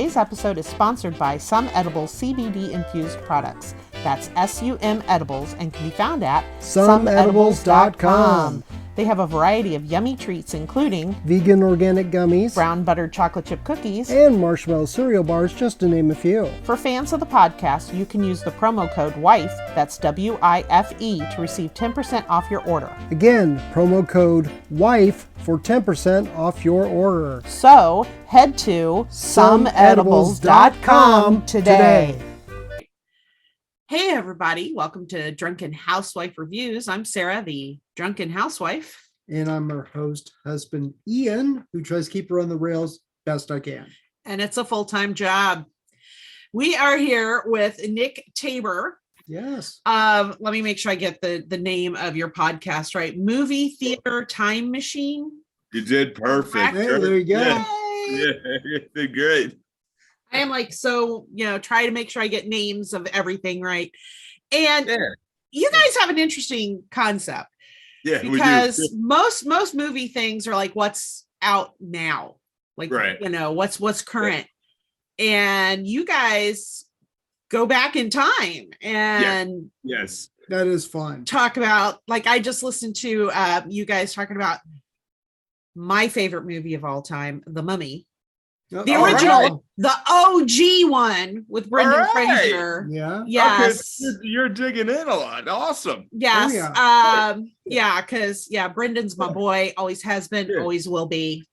Today's episode is sponsored by Some Edibles CBD infused products. That's SUM Edibles and can be found at someedibles.com. They have a variety of yummy treats, including vegan organic gummies, brown buttered chocolate chip cookies, and marshmallow cereal bars, just to name a few. For fans of the podcast, you can use the promo code WIFE, that's W-I-F-E, to receive 10% off your order. Again, promo code WIFE for 10% off your order. So, head to someedibles.com today. Hey everybody, welcome to Drunken Housewife Reviews. I'm Sarah, the Drunken Housewife. And I'm her host, husband Ian, who tries to keep her on the rails best I can. And it's a full-time job. We are here with Nick Tabor. Yes. Let me make sure I get the name of your podcast right. Movie Theater Time Machine. You did perfect. Hey, there you go. Yeah, you did great. I am try to make sure I get names of everything right. And you guys have an interesting concept. Yeah, because most movie things are like what's out now, like what's current, and you guys go back in time and yes, that is fun. Talk about, like, I just listened to you guys talking about my favorite movie of all time, The Mummy. The original, the OG one with Brendan Fraser. Yeah. Yes. Okay, you're digging in a lot. Awesome. Yes. Because Brendan's my boy. Always has been. Always will be.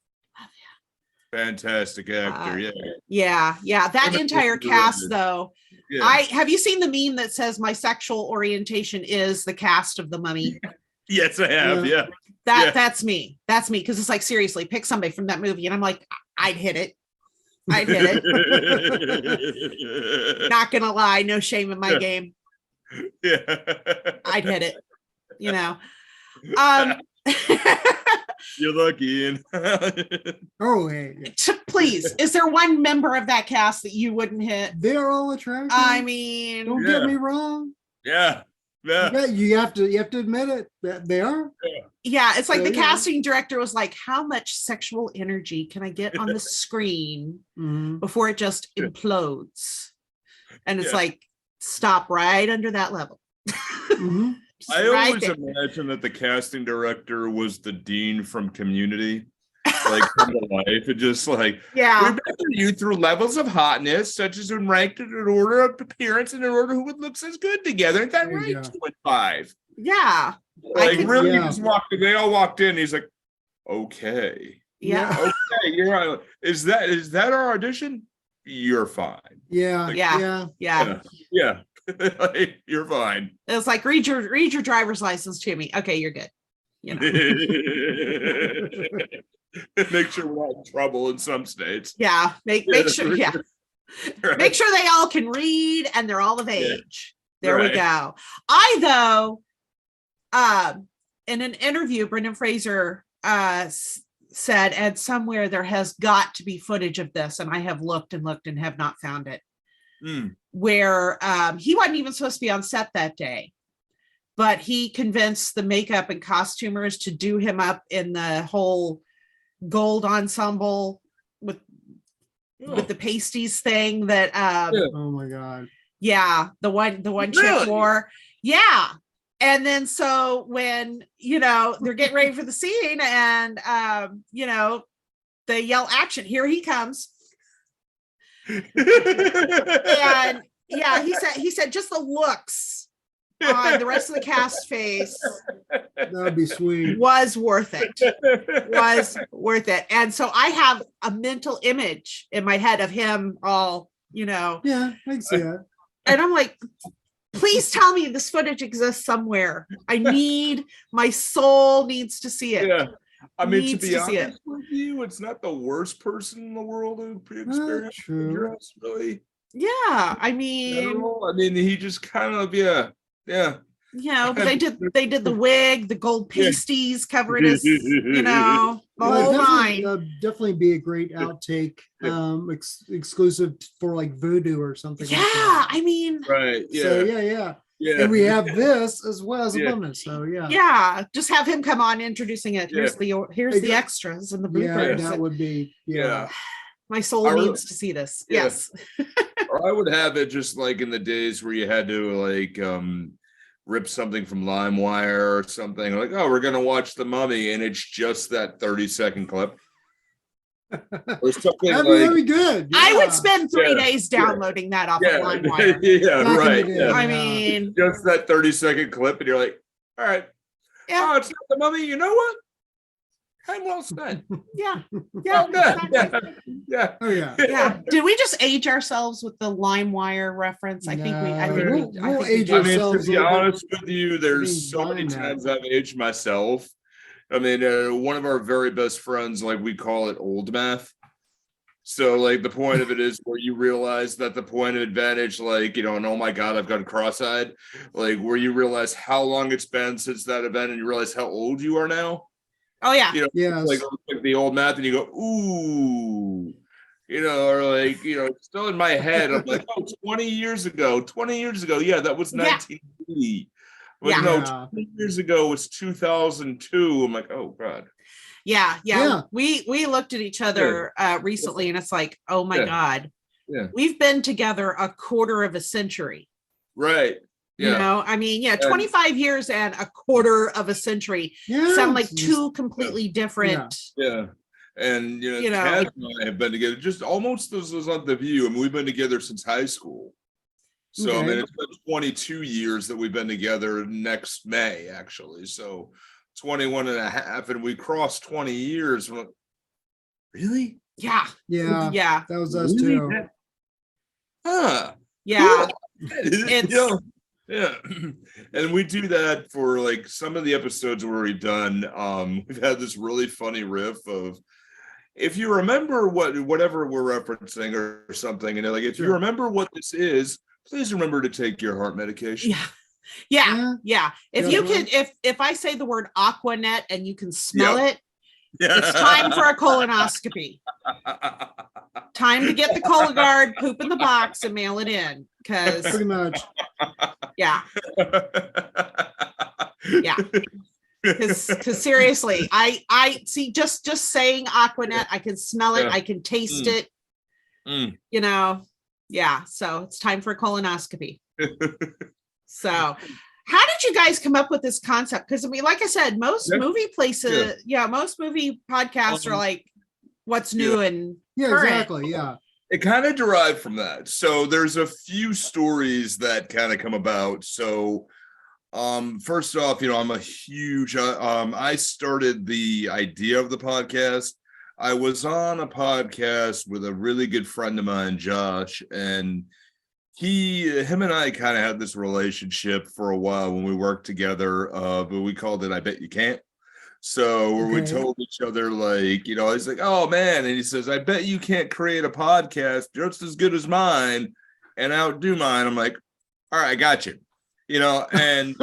Fantastic actor. Yeah. That entire cast, though. Yeah. Have you seen the meme that says my sexual orientation is the cast of The Mummy? Yes, I have. Yeah. That's me. That's me. Because it's like, seriously, pick somebody from that movie, and I'm like, I'd hit it. Not gonna lie, no shame in my game. Yeah, I'd hit it. You're lucky, Ian. Please, is there one member of that cast that you wouldn't hit? They're all attractive. I mean, don't get me wrong. Yeah. You have to admit it. They are. Yeah, it's like the casting director was like, how much sexual energy can I get on the screen before it just implodes? And it's like, stop right under that level. I always imagine that the casting director was the dean from Community. Like, come to life. It just like, we measure you through levels of hotness, such as when ranked in an order of appearance and in order who would look as good together. Is that right? 2 and 5. Yeah. Like, really, he just walked in. They all walked in. He's like, okay. Yeah. Okay, you're right. Is that our audition? You're fine. Yeah. Like, Yeah. Like, you're fine. It's like, read your driver's license to me. Okay, you're good. Make sure we're not in trouble in some states. Yeah, make sure. Yeah, right. Make sure they all can read and they're all of age. There we go. In an interview, Brendan Fraser said, and somewhere there has got to be footage of this, and I have looked and have not found it. Where he wasn't even supposed to be on set that day, but he convinced the makeup and costumers to do him up in the whole gold ensemble with the pasties thing that oh my god, the one chick wore. And then so when they're getting ready for the scene and they yell action, here he comes. And he said just the looks on the rest of the cast face, that'd be sweet, was worth it. And so I have a mental image in my head of him all, I can see that. And I'm like, please tell me this footage exists somewhere. My soul needs to see it. Yeah. I mean, to be honest with you, it's not the worst person in the world to experience dress, really. Yeah, I mean, he just kind of, but they did the wig, the gold pasties covering his, the whole nine. Definitely be a great outtake, exclusive for like Voodoo or something. Yeah, like that. I mean, right. Yeah. So yeah. And we have this as well as a bonus. So just have him come on introducing it. Here's the extras and the bloopers. That would be My soul needs to see this. Yeah. Yes. Or I would have it just like in the days where you had to like rip something from LimeWire or something, like, oh, we're gonna watch The Mummy, and it's just that 30-second clip. Or something that'd be good. Yeah. I would spend 3 days downloading that off of LimeWire. Right. I mean, just that 30-second clip, and you're like, all right, oh, it's not The Mummy. You know what? Time well spent. Yeah. Well done. Exactly. Yeah. Oh yeah. Yeah. Did we just age ourselves with the LimeWire reference? I think we'll age ourselves. To be honest with you, there's so many times I've aged myself. I mean, one of our very best friends, like we call it old math. So like the point of it is where you realize that the point of advantage, like, and oh my God, I've gone cross-eyed, like where you realize how long it's been since that event and you realize how old you are now. Oh yeah. Like the old math, and you go, ooh, or like, still in my head, I'm like, oh, 20 years ago, yeah, that was 1980. Like, no, 20 years ago was 2002. I'm like, oh God. Yeah. We looked at each other recently, and it's like, oh my God. Yeah. We've been together a quarter of a century. Right. Yeah. I mean, 25 years and a quarter of a century sound like two completely different. Yeah. And, Kaz and I have been together just almost as on The View. I mean, we've been together since high school. So, I mean, it's been 22 years that we've been together next May, actually. So 21 and a half, and we crossed 20 years. Like, really? Yeah. That was us too. Huh. Yeah. It's yeah, and we do that for like some of the episodes where we've done. We've had this really funny riff of, if you remember whatever we're referencing or something, and like, if you remember what this is, please remember to take your heart medication. Yeah. If you can, if I say the word Aquanet and you can smell it, it's time for a colonoscopy. Time to get the Cologuard, poop in the box, and mail it in. Because pretty much. Yeah. Because seriously, I see just saying Aquanet, I can smell it, I can taste it. Yeah. So it's time for a colonoscopy. So how did you guys come up with this concept? Because I mean, like I said, most movie places, most movie podcasts are like, what's new and current. Exactly. Yeah. It kind of derived from that. So there's a few stories that kind of come about. So first off, I'm a huge, I started the idea of the podcast. I was on a podcast with a really good friend of mine, Josh, and him and I kind of had this relationship for a while when we worked together, but we called it I Bet You Can't. So where we told each other, like, he's like, oh man, and he says, I bet you can't create a podcast just as good as mine and outdo mine. I'm like, all right, I got you. And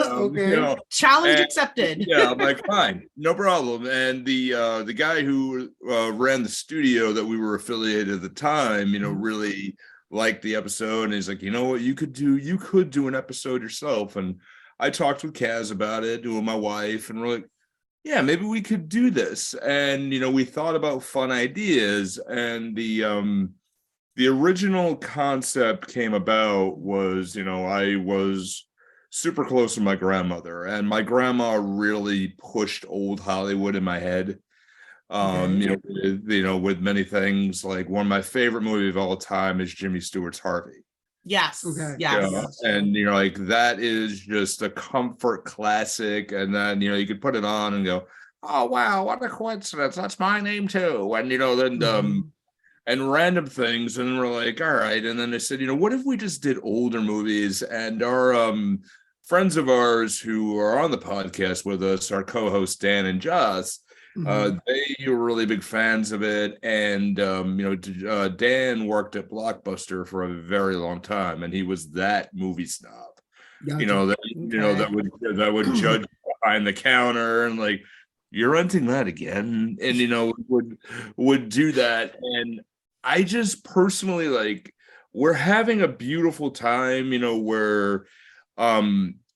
challenge accepted. Yeah, I'm like, fine, no problem. And the guy who ran the studio that we were affiliated at the time, really liked the episode, and he's like, you know what, you could do an episode yourself. And I talked with Kaz about it, with my wife, and we're like, yeah, maybe we could do this. And we thought about fun ideas, and the original concept came about was, I was super close to my grandmother, and my grandma really pushed old Hollywood in my head. With many things. Like, one of my favorite movies of all time is Jimmy Stewart's Harvey. Yes. Yes. And like, that is just a comfort classic. And then you could put it on and go, oh wow, what a coincidence, that's my name too. And then and random things. And we're like, all right. And then they said, what if we just did older movies? And our friends of ours who are on the podcast with us, our co-hosts Dan and Joss, they were really big fans of it. And Dan worked at Blockbuster for a very long time, and he was that movie snob. That would judge behind the counter and like, you're renting that again, and would do that. And I just personally, like, we're having a beautiful time, where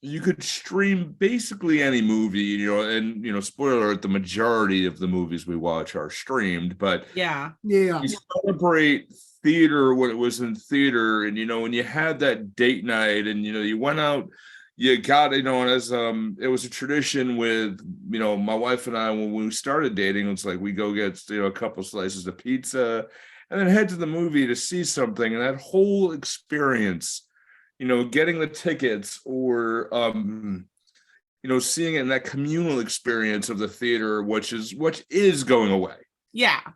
you could stream basically any movie, and spoiler alert, the majority of the movies we watch are streamed, but you celebrate theater when it was in theater, and when you had that date night, and you went out, you got and as it was a tradition with my wife and I when we started dating. It's like we go get a couple slices of pizza and then head to the movie to see something, and that whole experience, getting the tickets or seeing it in that communal experience of the theater, which is going away. And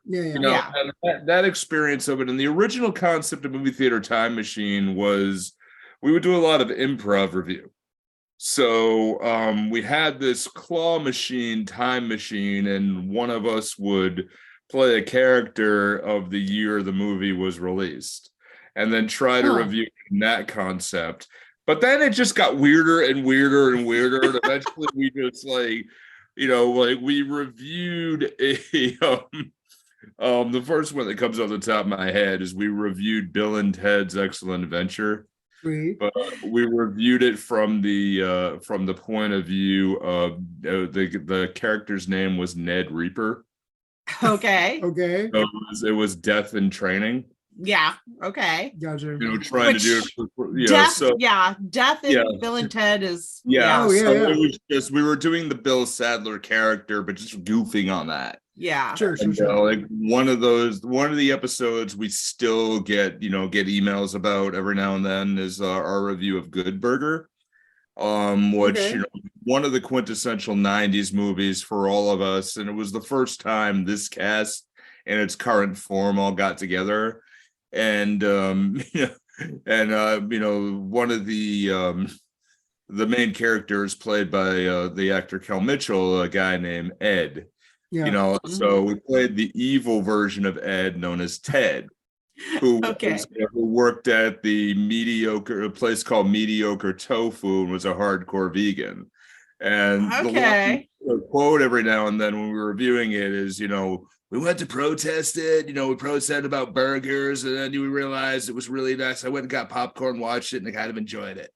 that experience of it. And the original concept of movie theater time machine was we would do a lot of improv review. So we had this claw machine, time machine, and one of us would play a character of the year the movie was released and then try to review that concept. But then it just got weirder and weirder and weirder. And eventually we just we reviewed the first one that comes off the top of my head is we reviewed Bill and Ted's Excellent Adventure. But we reviewed it from the point of view of the character's name was Ned Reaper. Okay. So it was Death in Training. Yeah. Okay. Gotcha. Trying to do it. Death in Bill and Ted is. It was just we were doing the Bill Sadler character, but just goofing on that. Yeah. Sure. Like one of the episodes we still get emails about every now and then is our review of Good Burger, which one of the quintessential 90s movies for all of us, and it was the first time this cast in its current form all got together, and one of the main characters played by the actor Kel Mitchell, a guy named Ed. So we played the evil version of Ed, known as Ted, who worked at a place called Mediocre Tofu and was a hardcore vegan. And the quote every now and then when we were reviewing it is, we went to protest it, we protested about burgers, and then we realized it was really nice. I went and got popcorn, watched it, and I kind of enjoyed it.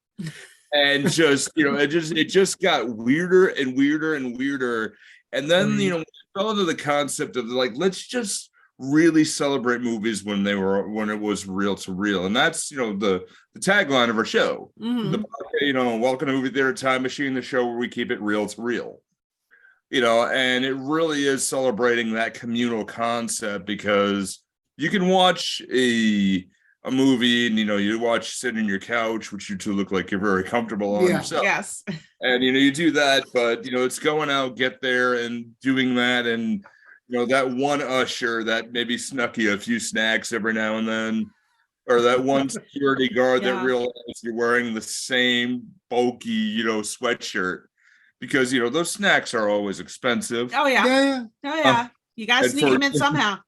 And just, it just got weirder and weirder and weirder. And then, we fell into the concept of let's just really celebrate movies when it was reel to reel. And that's, the tagline of our show. Mm-hmm. Welcome to Movie Theater Time Machine, the show where we keep it real to real. And it really is celebrating that communal concept, because you can watch a movie and you watch sitting on your couch, which you two look like you're very comfortable on yourself. Yes. And you do that, but it's going out, get there and doing that, and that one usher that maybe snuck you a few snacks every now and then, or that one security guard that realized you're wearing the same bulky sweatshirt, because those snacks are always expensive. Oh yeah. You gotta sneak them in somehow.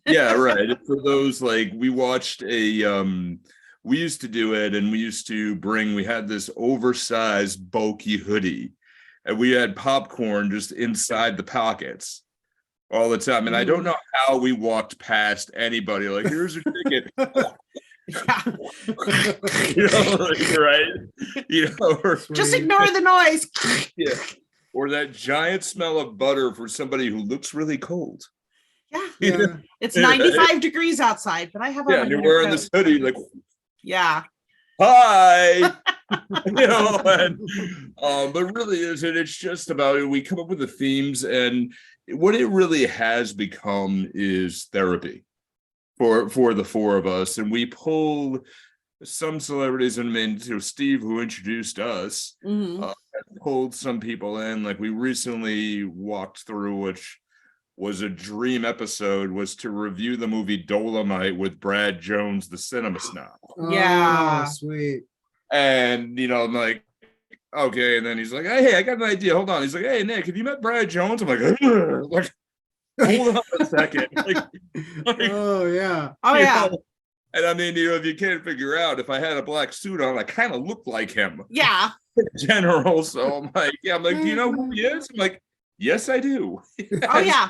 Yeah, right. For those, we watched we used to do it, and we had this oversized bulky hoodie, and we had popcorn just inside the pockets all the time. And I don't know how we walked past anybody here's your ticket. Right? Just ignore the noise. Or that giant smell of butter for somebody who looks really cold. Yeah. It's 95 degrees outside, but I have and you're wearing this hoodie hi. But really it's just about we come up with the themes, and what it really has become is therapy for the four of us. And we pulled some celebrities into Steve, who introduced us, pulled some people in. We recently walked through, which was a dream episode, was to review the movie Dolomite with Brad Jones, the cinema snob. Oh, sweet. And I'm like, okay. And then he's like, hey, I got an idea. Hold on. He's like, hey, Nick, have you met Brad Jones? I'm like, hold on a second. Oh yeah. And I mean, if you can't figure out, if I had a black suit on, I kind of look like him. Yeah. In general. So I'm like, do you know who he is? I'm like, yes, I do. Oh yeah.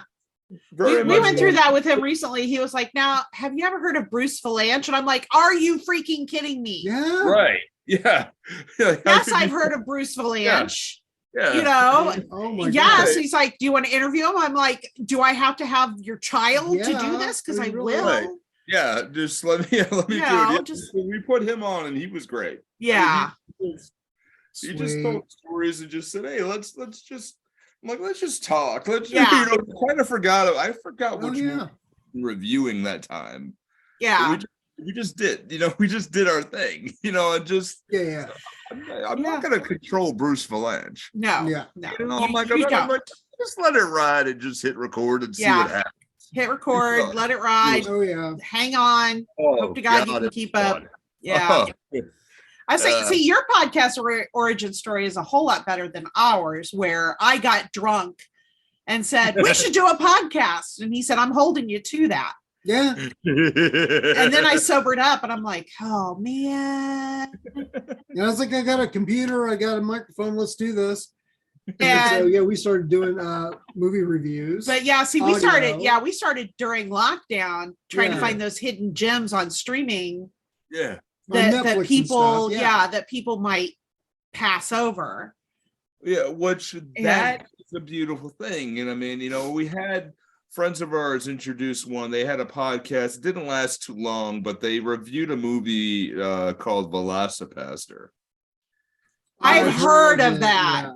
We went through that with him recently. He was like, now, have you ever heard of Bruce Valanche? And I'm like, are you freaking kidding me? Yeah. Right. Yeah. Yes, I've heard of Bruce Valanche. Yeah. You know, oh my yes. God. He's like, do you want to interview him? I'm like, do I have to have your child to do this? Because I really will. Right. Yeah, just let me do it. Yeah, we put him on, and he was great. Yeah, he just told stories and just said, "Hey, let's just." I'm like, let's just talk. Let's kind of forgot. I forgot which movie we were reviewing that time. Yeah, we just did. We just did our thing. And just I'm not gonna control Bruce Valanche. No. I'm like, just let it ride and just hit record and see what happens. Hit record, let it ride. Oh yeah. Hang on. Hope to God you can keep up. Yeah. I say, see, your podcast origin story is a whole lot better than ours, where I got drunk and said, we should do a podcast. And he said, I'm holding you to that. Yeah. And then I sobered up and I'm like, oh man. Yeah, I was like, I got a computer, I got a microphone, let's do this. And so we started doing movie reviews. But yeah, see, we started during lockdown trying to find those hidden gems on streaming. Yeah. That people that people might pass over. Yeah, that is a beautiful thing. And I mean, we had friends of ours introduce one. They had a podcast. It didn't last too long, but they reviewed a movie called Velocipaster. I've heard of that.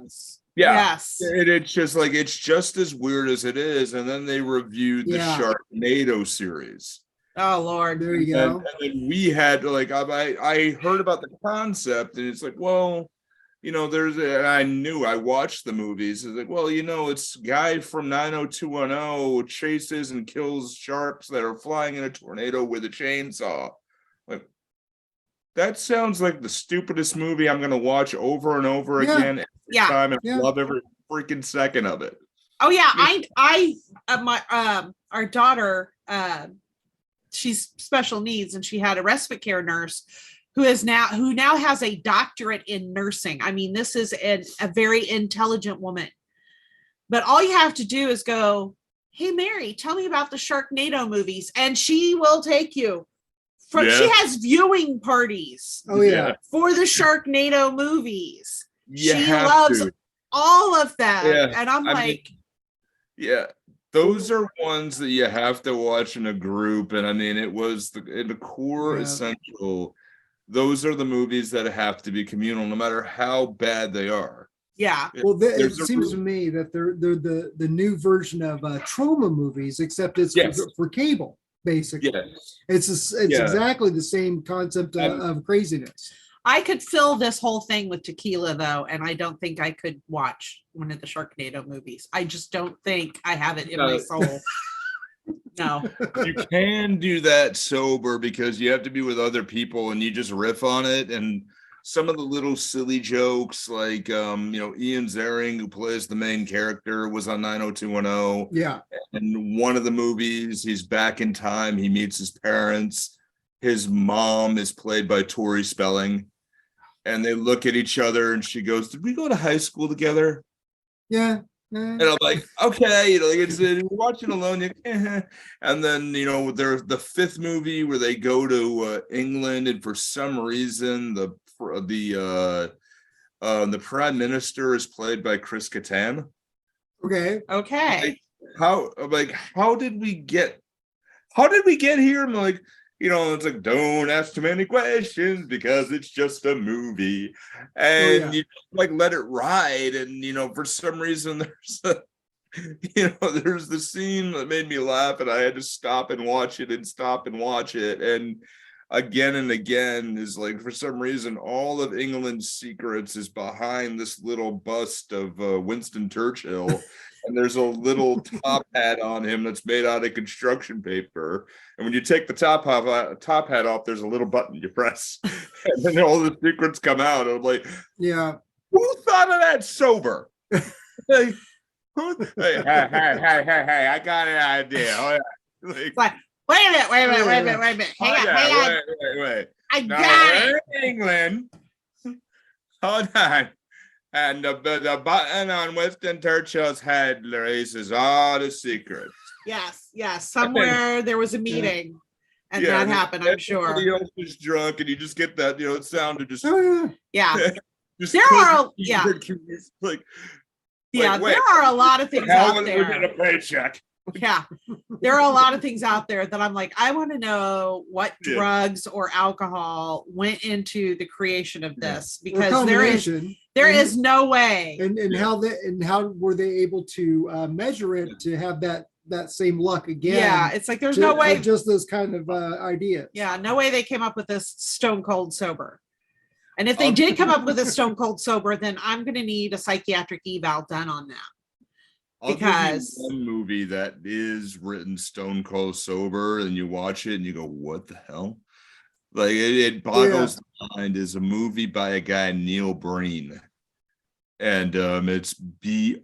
Yes. It's just like, it's just as weird as it is. And then they reviewed the Sharknado series. Oh Lord, there you go. And then we had I heard about the concept, and it's like, well, I watched the movies. It's like, well, it's guy from 90210 chases and kills sharks that are flying in a tornado with a chainsaw. Like, that sounds like the stupidest movie I'm gonna watch over and over again every time, and love every freaking second of it. Oh yeah, our daughter, she's special needs, and she had a respite care nurse who now has a doctorate in nursing. I mean, this is a very intelligent woman. But all you have to do is go, hey Mary, tell me about the Sharknado movies, and she will take you. She has viewing parties. Oh yeah, for the Sharknado movies. She loves all of them, and I'm like, those are ones that you have to watch in a group. And I mean, it was in the core essential. Those are the movies that have to be communal, no matter how bad they are. Yeah. Well, it seems to me that they're the new version of trauma movies, except it's for cable. Basically, it's exactly the same concept of craziness. I could fill this whole thing with tequila, though, and I don't think I could watch one of the Sharknado movies. I just don't think I have it in my soul. No. You can do that sober, because you have to be with other people and you just riff on it. And some of the little silly jokes, like Ian Ziering, who plays the main character, was on 90210. Yeah. And one of the movies, he's back in time. He meets his parents. His mom is played by Tori Spelling. And they look at each other and she goes, did we go to high school together? Yeah. And I'm like, okay, you're watching alone. And then, there's the fifth movie where they go to England, and for some reason, the prime minister is played by Chris Kattan. Okay. How did we get here? I'm like, it's like, don't ask too many questions because it's just a movie, and you let it ride. And for some reason there's the scene that made me laugh, and I had to stop and watch it and again and again, is like, for some reason all of England's secrets is behind this little bust of Winston Churchill. And there's a little top hat on him that's made out of construction paper. And when you take the top hat off, there's a little button you press. And then all the secrets come out. I'm like, who thought of that sober? Hey, I got an idea. Wait a minute. Hang on. Wait. I got it. England. Hold on. And the button on Winston Churchill's head erases all the secrets. Yes. Somewhere there was a meeting. And that happened, I'm sure. Everybody else is drunk, and you just get that, sound of just. Yeah. Just there are, like, there are a lot of things out there. Get a paycheck. Yeah, there are a lot of things out there that I'm like, I want to know what drugs or alcohol went into the creation of this, because there is no way. And how were they able to measure it to have that same luck again? Yeah, it's like there's no way. Just those kind of ideas. Yeah, no way they came up with this stone cold sober. And if they did come up with a stone cold sober, then I'm going to need a psychiatric eval done on that. Because one movie that is written stone cold sober, and you watch it and you go, what the hell? Like it boggles the mind, is a movie by a guy, Neil Breen. And it's Breen.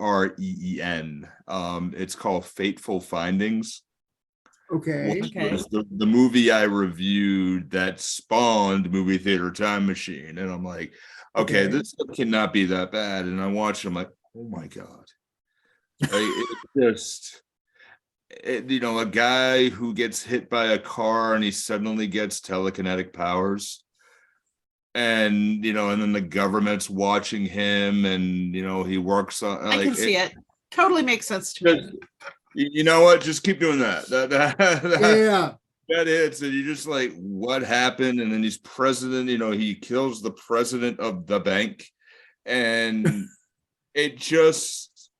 It's called Fateful Findings. Okay. The movie I reviewed that spawned Movie Theater Time Machine. And I'm like, okay, this cannot be that bad. And I watched it, I'm like, oh my God. It's a guy who gets hit by a car and he suddenly gets telekinetic powers. And, and then the government's watching him, and, he works on. I can see it. Totally makes sense to me. You know what? Just keep doing that. Yeah. That hits, and you're just like, what happened? And then he's president, he kills the president of the bank. And it just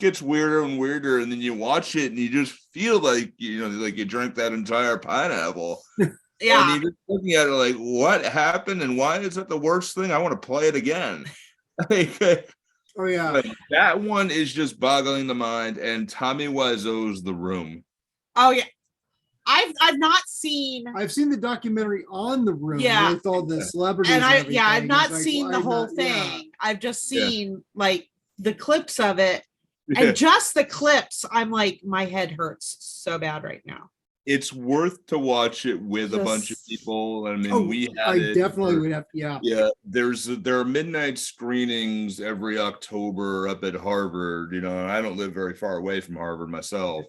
gets weirder and weirder. And then you watch it and you just feel like, like you drank that entire pineapple. Yeah. And you're just looking at it like, what happened? And why is that the worst thing? I want to play it again. Oh yeah, but that one is just boggling the mind. And Tommy Wiseau's The Room. Oh yeah, I've not seen. I've seen the documentary on The Room. Yeah, with all the celebrities. And I've not seen the whole thing. Yeah. I've just seen like the clips of it, and just the clips. I'm like, my head hurts so bad right now. It's worth to watch it with a bunch of people. I mean, definitely would have. Yeah. There are midnight screenings every October up at Harvard. I don't live very far away from Harvard myself,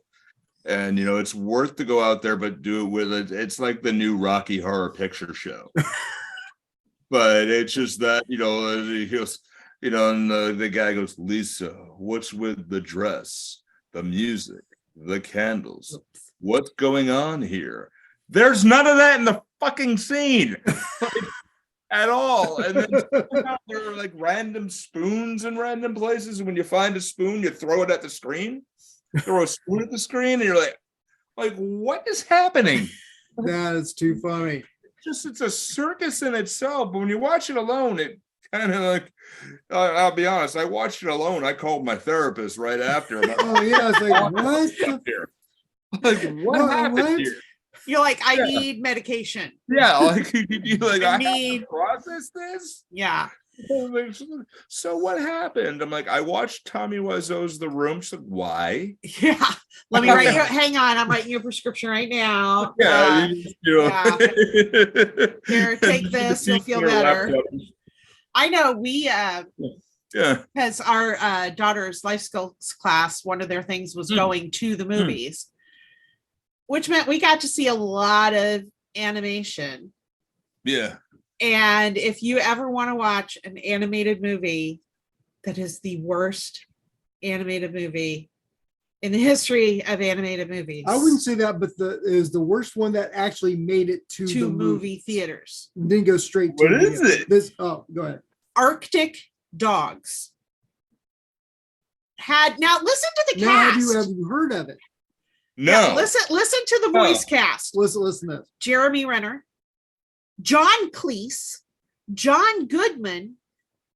and it's worth to go out there, but do it with it. It's like the new Rocky Horror Picture Show, but it's just that he goes, and the guy goes, Lisa, what's with the dress, the music, the candles? What's going on here? There's none of that in the fucking scene at all. And then there are like random spoons in random places. And when you find a spoon, you throw it at the screen. Throw a spoon at the screen, and you're like, what is happening? That is too funny. It's a circus in itself. But when you watch it alone, it kind of like, I'll be honest, I watched it alone. I called my therapist right after. Oh yeah, it's like, what? Like, what happened here? You're like, I need medication. Yeah, I need to process this. Yeah. So what happened? I'm like, I watched Tommy Wiseau's The Room. She's like, why? Yeah. Let me write you. Hang on, I'm writing you a prescription right now. Yeah. Here, take this. You'll feel better. I know we. Because our daughter's life skills class, one of their things was going to the movies. Which meant we got to see a lot of animation. Yeah. And if you ever want to watch an animated movie that is the worst animated movie in the history of animated movies. I wouldn't say that, but it was the worst one that actually made it to the movie theaters. Didn't go straight to What is it? Go ahead. Arctic Dogs. Now listen to the cast. Have you heard of it? No. Yeah, listen to the voice cast. Listen to this. Jeremy Renner, John Cleese, John Goodman,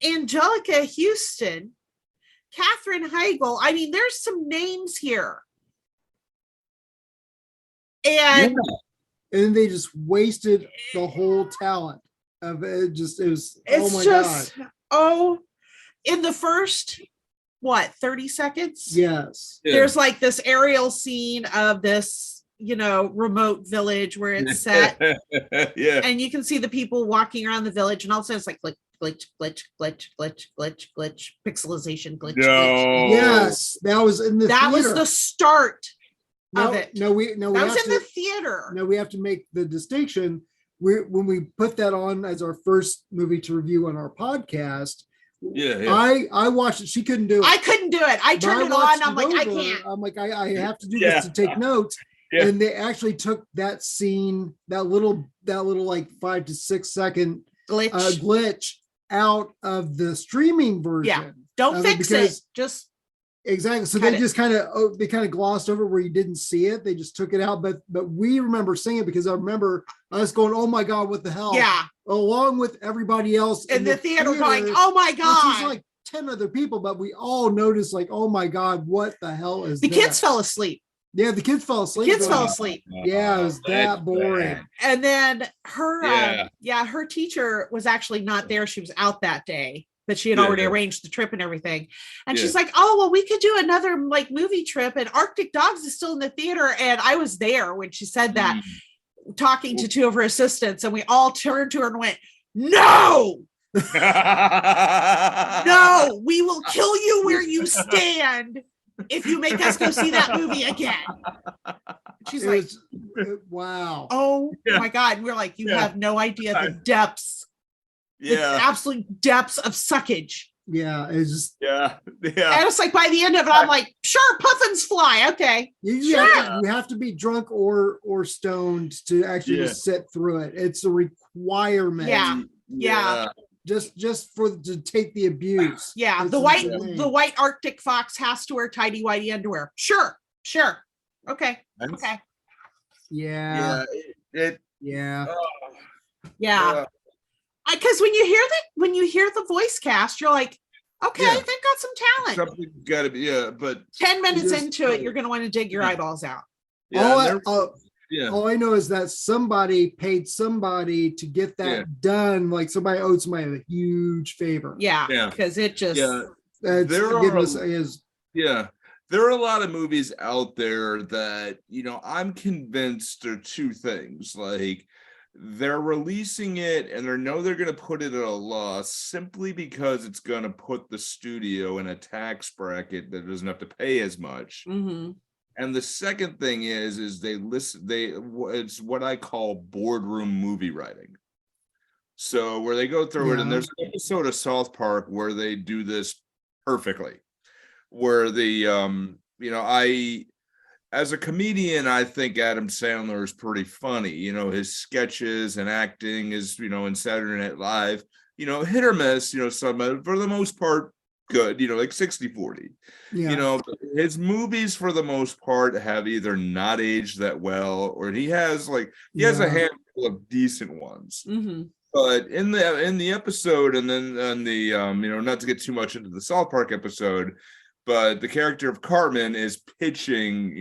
Angelica Houston, Katherine Heigl. I mean, there's some names here. And they just wasted the whole talent of it. It was oh my God. Oh, in the first 30 seconds? Yes. There's like this aerial scene of this, remote village where it's set. Yeah. And you can see the people walking around the village, and also it's like glitch, pixelization, glitch. No. Glitch. Yes, that was in the theater. Was the start of it. No, we that was in the theater. No, we have to make the distinction. When we put that on as our first movie to review on our podcast. I watched it. She couldn't do it. I couldn't do it. I turned it on. I'm like, I can't. I'm like, I have to do this to take notes. And they actually took that scene, that little like 5 to 6 second glitch out of the streaming version. Yeah. Don't fix it. Just exactly. So they just kind of glossed over where you didn't see it. They just took it out. But we remember seeing it because I remember us going, "Oh my God, what the hell?" Yeah. Along with everybody else in the theater going, "Oh my God!" Which was like 10 other people, but we all noticed, like, "Oh my God, what the hell is the kids fell asleep?" Yeah, the kids fell asleep. Yeah, it was that boring. And then her teacher was actually not there. She was out that day, but she had already arranged the trip and everything. And she's like, "Oh, well, we could do another like movie trip, and Arctic Dogs is still in the theater." And I was there when she said that, talking to 2 of her assistants, and we all turned to her and went, "No, no, we will kill you where you stand if you make us go see that movie again." She's wow. Oh my God. And we're like, you have no idea the depths, the absolute depths of suckage. Yeah, it's just And it's like by the end of it, I'm like, sure, puffins fly. Okay. You have to be drunk or stoned to actually sit through it. It's a requirement. Yeah. Just to take the abuse. Yeah. It's the white Arctic fox has to wear tidy whitey underwear. Sure. Okay. Okay. Yeah. Because when you hear the voice cast, you're like, okay, they've got some talent. Something got to be, but 10 minutes into it, you're going to want to dig your eyeballs out. All I know is that somebody paid somebody to get that done. Like somebody owed somebody a huge favor. Yeah. Because it just there are a lot of movies out there that, I'm convinced are 2 things. Like, they're releasing it and they're going to put it at a loss simply because it's going to put the studio in a tax bracket that doesn't have to pay as much. Mm-hmm. And the second thing is it's what I call boardroom movie writing. So where they go through it, and there's an episode of South Park where they do this perfectly, where as a comedian, I think Adam Sandler is pretty funny. His sketches and acting is, in Saturday Night Live, hit or miss, some, for the most part, good, like 60-40. His movies for the most part have either not aged that well, or he has a handful of decent ones. Mm-hmm. But in the episode, and then on the not to get too much into the South Park episode, but the character of Cartman is pitching,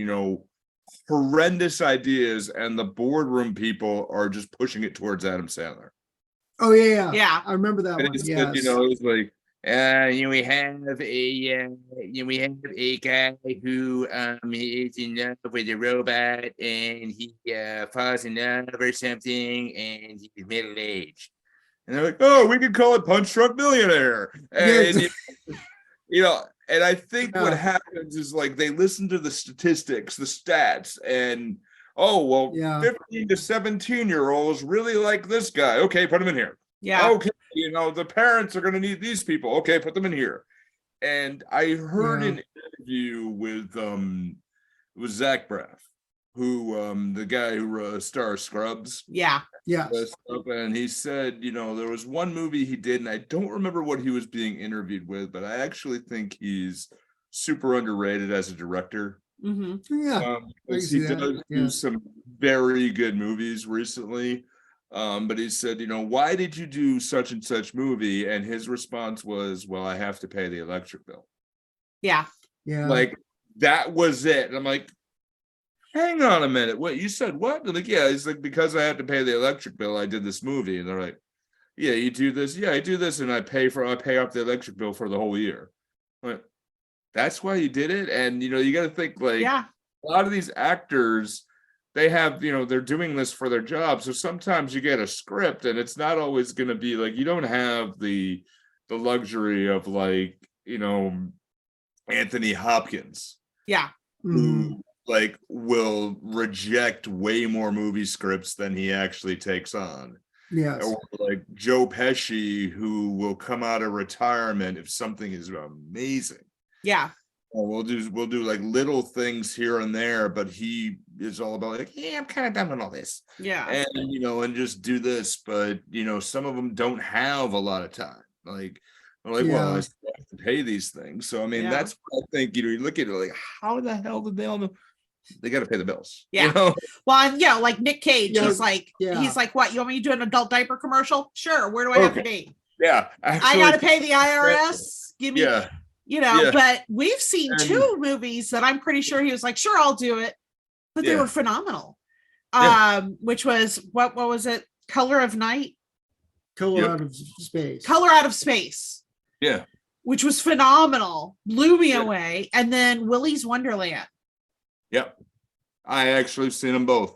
horrendous ideas, and the boardroom people are just pushing it towards Adam Sandler. Oh yeah. I remember that one. Yes. It's like, we have a guy who is in love with a robot, and he falls in love or something, and he's middle-aged. And they're like, "Oh, we could call it Punch Drunk Millionaire." And and I think what happens is, like, they listen to the statistics, the stats, and 15 to 17-year-olds really like this guy. Okay, put him in here. Yeah. Okay, the parents are going to need these people. Okay, put them in here. And I heard an interview with Zach Braff, who the guy who stars Scrubs. Yeah. And he said, there was one movie he did, and I don't remember what he was being interviewed with, but I actually think he's super underrated as a director. Mm-hmm. He does do some very good movies recently. But he said, why did you do such and such movie? And his response was, well, I have to pay the electric bill. Yeah. Like, that was it. And I'm like, hang on a minute. What, you said what? And like, he's like, because I had to pay the electric bill, I did this movie. And they're like, yeah, you do this? Yeah, I do this, and I pay off the electric bill for the whole year. I'm like, that's why you did it? And you got to think, like, a lot of these actors, they have, they're doing this for their job. So sometimes you get a script, and it's not always going to be like, you don't have the luxury of, like, Anthony Hopkins. Yeah. Who like will reject way more movie scripts than he actually takes on. Yes. Or like Joe Pesci, who will come out of retirement if something is amazing. Yeah. We'll do like little things here and there, but he is all about like, yeah, I'm kind of done with all this. Yeah. And and just do this. But some of them don't have a lot of time. Like, well, I still have to pay these things. So I mean, that's what I think. You look at it like, how the hell did they all know? They got to pay the bills. Yeah. Well, like Nick Cage, he's like, what? You want me to do an adult diaper commercial? Sure. Where do I have to be? Yeah. Actually, I got to pay the IRS. Give me. Yeah. But we've seen two movies that I'm pretty sure he was like, sure, I'll do it. But they were phenomenal. Which was, what was it? Color of Night? Color Out of Space. Color Out of Space. Yeah. Which was phenomenal. Blew me away. And then Willy's Wonderland. Yep. I actually seen them both.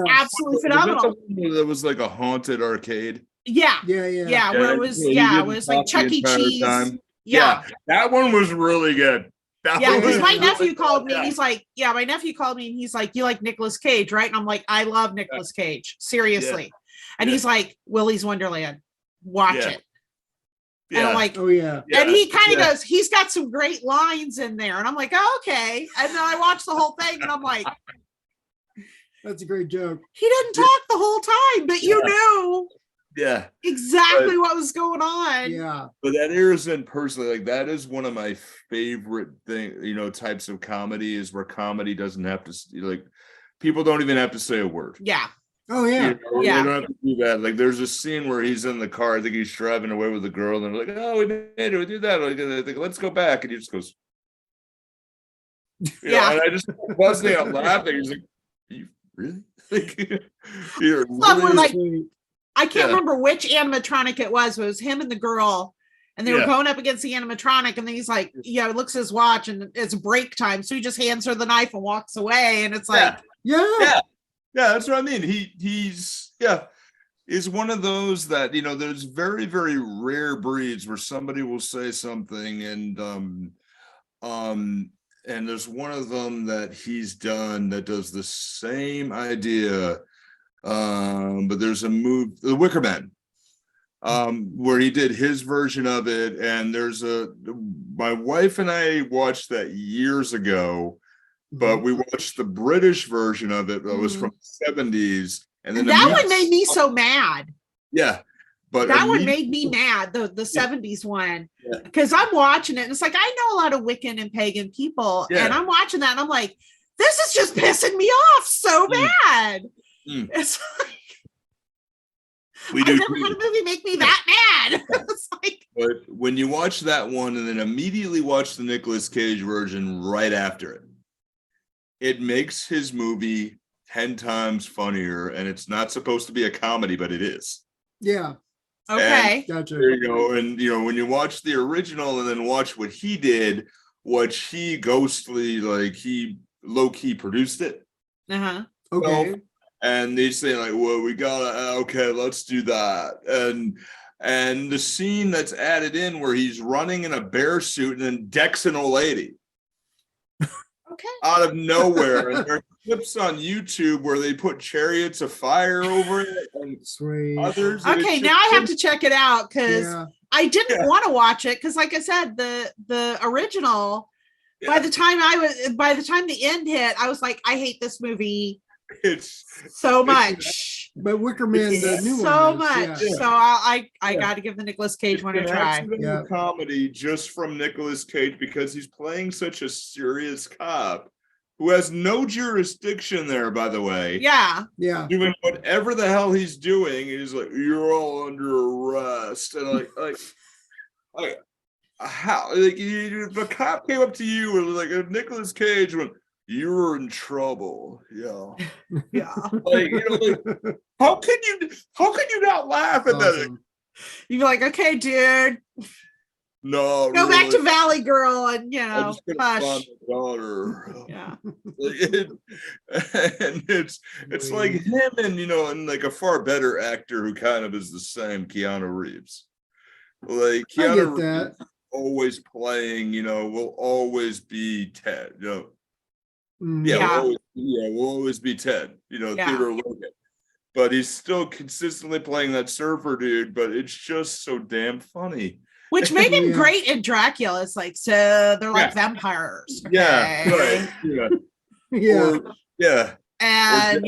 Absolutely phenomenal. That was like a haunted arcade. Yeah. Where it was like Chuck E. Cheese. Yeah, that one was really good. Because my nephew called me and he's like, my nephew called me and he's like, you like Nicolas Cage, right? And I'm like, I love Nicolas Cage, seriously. And he's like, Willy's Wonderland, watch it. And I'm like, oh yeah. And he kind of does. He's got some great lines in there, and I'm like, oh, okay. And then I watched the whole thing, and I'm like, that's a great joke. He didn't talk the whole time, but you knew. Yeah, exactly what was going on. Yeah, but that is in personally, like that is one of my favorite types of comedy is where comedy doesn't have to like people don't even have to say a word. Yeah. Oh yeah. You don't have to do that. Like there's a scene where he's in the car. I think he's driving away with a girl, and they're like, "Oh, we made it. We do that." Like, I think, let's go back, and he just goes, and I just busting out laughing. He's like, "Are you really?" Like, you're really I can't remember which animatronic it was. But it was him and the girl, and they were going up against the animatronic. And then he's like, looks at his watch, and it's break time, so he just hands her the knife and walks away. And it's like, yeah, that's what I mean. He's is one of those that there's very, very rare breeds where somebody will say something, and there's one of them that he's done that does the same idea. But there's a movie, The Wicker Man, where he did his version of it, and my wife and I watched that years ago, but we watched the British version of it that was from the 70s, and then that one made me so mad. Yeah, but that one made me mad, the 70s one, because I'm watching it and it's like, I know a lot of Wiccan and pagan people, and I'm watching that and I'm like, this is just pissing me off so bad. It's like, I've never had a movie make me that mad. It's like, but when you watch that one and then immediately watch the Nicolas Cage version right after it, it makes his movie 10 times funnier, and it's not supposed to be a comedy, but it is. Yeah. Okay. Gotcha. There you go. And when you watch the original and then watch what he did, he low-key produced it. Uh-huh. Okay. And they say like, well, we gotta, okay, let's do that. And the scene that's added in where he's running in a bear suit and then decks an old lady. Okay. Out of nowhere. And there are clips on YouTube where they put chariots of fire over it and others. Okay, now I have to check it out because I didn't want to watch it because, like I said, the original. By the time the end hit, I was like, I hate this movie. It's so much. But Wicker Man, the new one, so much. So I got to give the Nicolas Cage one a try. Comedy just from Nicolas Cage because he's playing such a serious cop who has no jurisdiction there. By the way, doing whatever the hell he's doing. He's like, you're all under arrest, and like how the cop came up to you and like Nicolas Cage went, you were in trouble. Yeah. Like, how can you not laugh at that? You'd be like, okay, dude. No. Go back to Valley Girl and I'm just gonna find my daughter. Yeah. And it's like him and like a far better actor who kind of is the same, Keanu Reeves. Like Keanu Reeves always playing, will always be Ted. Will always be Ted, Theodore Logan. But he's still consistently playing that surfer dude, but it's just so damn funny. Which made him great in Dracula. It's like, so they're like vampires. Okay? Yeah, right. And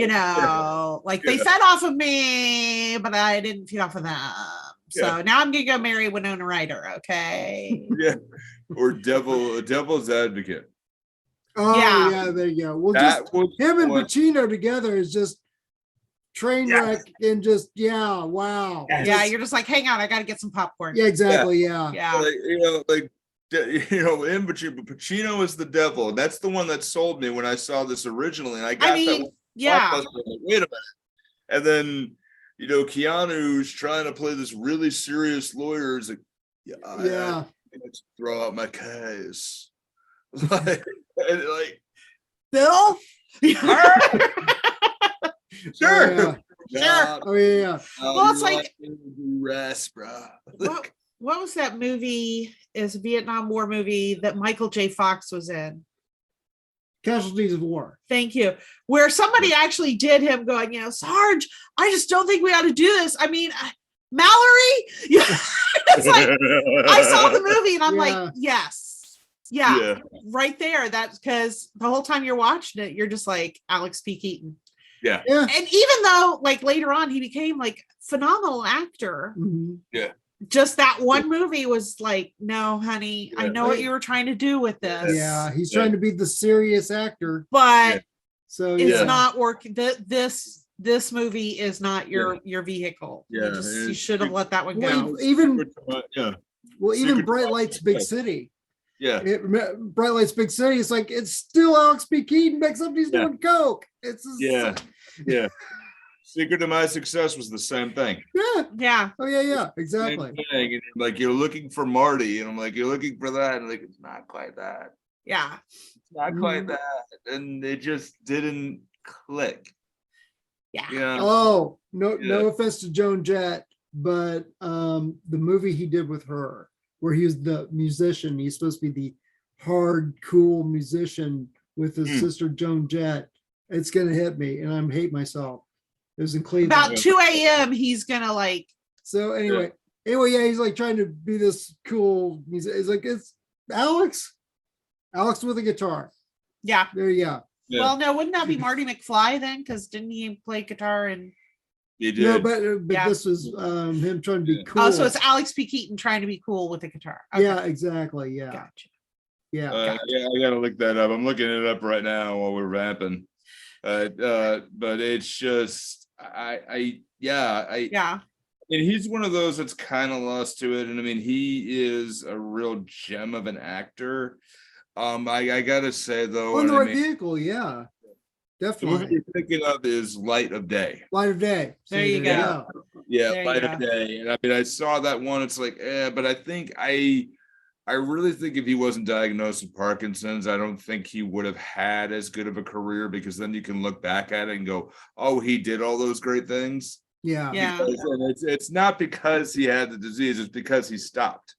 like they fed off of me, but I didn't feed off of them. So now I'm gonna go marry Winona Ryder, okay? Yeah. Or Devil's Advocate. Oh yeah, there you go. Well, just him and Pacino together is just train wreck and just wow. Yeah, you're just like, hang on, I gotta get some popcorn. Yeah, exactly. Yeah. Pacino is the devil. That's the one that sold me when I saw this originally. And I got that one. Like, wait a minute. And then Keanu's trying to play this really serious lawyer. Is like, let's throw out my case. like Bill? Sure. Oh yeah. Well, it's like rest, bro. What was that movie? Is a Vietnam War movie that Michael J. Fox was in? Casualties of War. Thank you. Where somebody actually did him going, Sarge, I just don't think we ought to do this. I mean, Mallory? It's like, I saw the movie and I'm like, yes. Yeah, right there. That's because the whole time you're watching it, you're just like Alex P. Keaton. Yeah. And even though like later on he became like phenomenal actor. Mm-hmm. Yeah. Just that one movie was like, no, honey, I know what you were trying to do with this. Yeah, he's trying to be the serious actor, but so it's not working. This movie is not your vehicle. Yeah, you should have let that one go. Even Bright Lights, Big City. Yeah, Bright Lights, Big City. It's like it's still Alex P. Keaton, except he's doing coke. It's yeah. Secret to My Success was the same thing. Yeah. Oh yeah. Exactly. And like you're looking for Marty, and I'm like, you're looking for that, and like it's not quite that. Yeah. It's not quite that, and it just didn't click. Yeah. Oh no offense to Joan Jett, but the movie he did with her, where he was the musician, he's supposed to be the hard, cool musician with his sister Joan Jett. It's gonna hit me, and I'm hate myself. It was in Cleveland. About 2 a.m. he's gonna like. So anyway, he's like trying to be this cool. He's like, it's Alex with a guitar. Yeah. There you go. Yeah. Well, no, wouldn't that be Marty McFly then? Because didn't he play guitar and? He did. No, but this was him trying to be cool. Oh, so it's Alex P. Keaton trying to be cool with the guitar. Okay. Yeah, exactly. Yeah. Gotcha. Yeah. Gotcha. Yeah, I gotta look that up. I'm looking it up right now while we're rapping. But it's just I mean, he's one of those that's kind of lost to it, and I mean, he is a real gem of an actor. I gotta say though, on the right vehicle, definitely. What you're thinking of is Light of Day. Light of Day. There you go. Yeah, Light of Day, and I mean, I saw that one. It's like, but I think I really think if he wasn't diagnosed with Parkinson's, I don't think he would have had as good of a career, because then you can look back at it and go, oh, he did all those great things. Yeah. Because, it's not because he had the disease, it's because he stopped.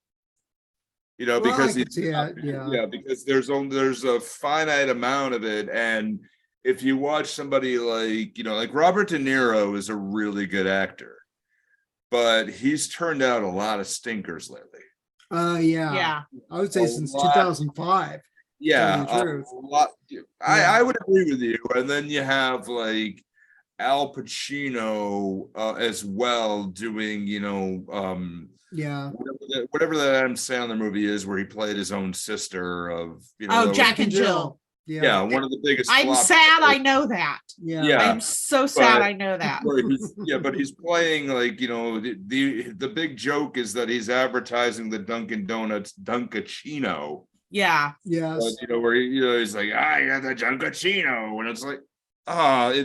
Because because there's a finite amount of it. And if you watch somebody like Robert De Niro is a really good actor, but he's turned out a lot of stinkers lately. I would say since 2005. Yeah, a lot. I would agree with you. And then you have like Al Pacino as well doing, whatever that Adam Sandler movie is where he played his own sister of, Jack and Jill. Yeah, one of the biggest. I'm sad. I know that. Yeah, I'm so sad. I know that. But he's playing like the big joke is that he's advertising the Dunkin' Donuts Dunkachino. Yeah. Yes. But, where he's like, I got the Dunkachino, and it's like,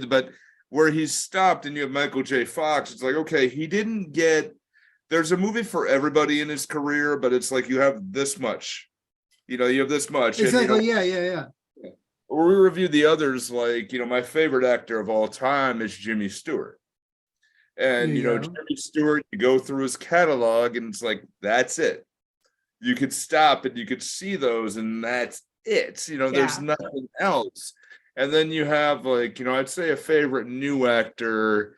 but where he's stopped, and you have Michael J. Fox. It's like, okay, he didn't get. There's a movie for everybody in his career, but it's like you have this much. You have this much. Exactly. And, yeah. Or we reviewed the others, like, my favorite actor of all time is Jimmy Stewart. And, Jimmy Stewart, you go through his catalog and it's like, that's it. You could stop and you could see those and that's it. There's nothing else. And then you have like, I'd say a favorite new actor.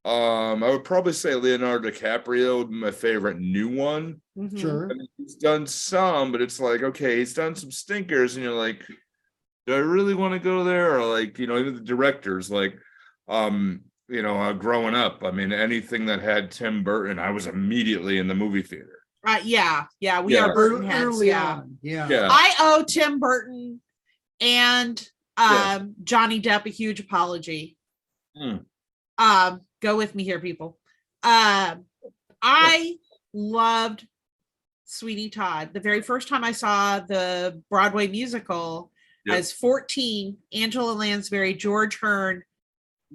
I would probably say Leonardo DiCaprio would be my favorite new one. Mm-hmm. Sure. I mean, he's done some, but it's like, okay, he's done some stinkers, and you're like, do I really want to go there? Or like, even the directors, like, growing up, I mean, anything that had Tim Burton, I was immediately in the movie theater. We are Burton heads. Early on. Yeah. I owe Tim Burton and Johnny Depp a huge apology. Go with me here, people. I loved Sweeney Todd. The very first time I saw the Broadway musical, I was 14, Angela Lansbury, George Hearn.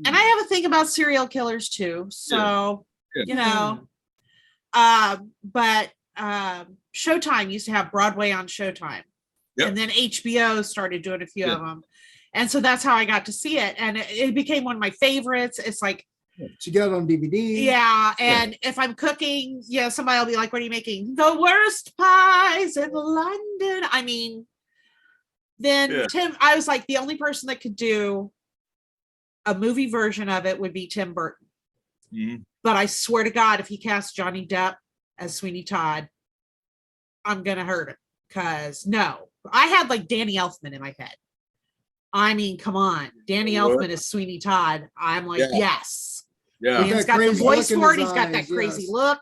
And I have a thing about serial killers too. So, but Showtime used to have Broadway on Showtime. And then HBO started doing a few of them. And so that's how I got to see it. And it became one of my favorites. It's like, she got it on DVD. Yeah. And if I'm cooking, somebody will be like, what are you making? The worst pies in London. I mean, then Tim, I was like, the only person that could do a movie version of it would be Tim Burton. Mm-hmm. But I swear to God, if he cast Johnny Depp as Sweeney Todd, I'm going to hurt him. Because I had like Danny Elfman in my head. I mean, come on. Danny Elfman is Sweeney Todd. I'm like, yes. Yeah. He's got the voice for it. He's got that crazy look.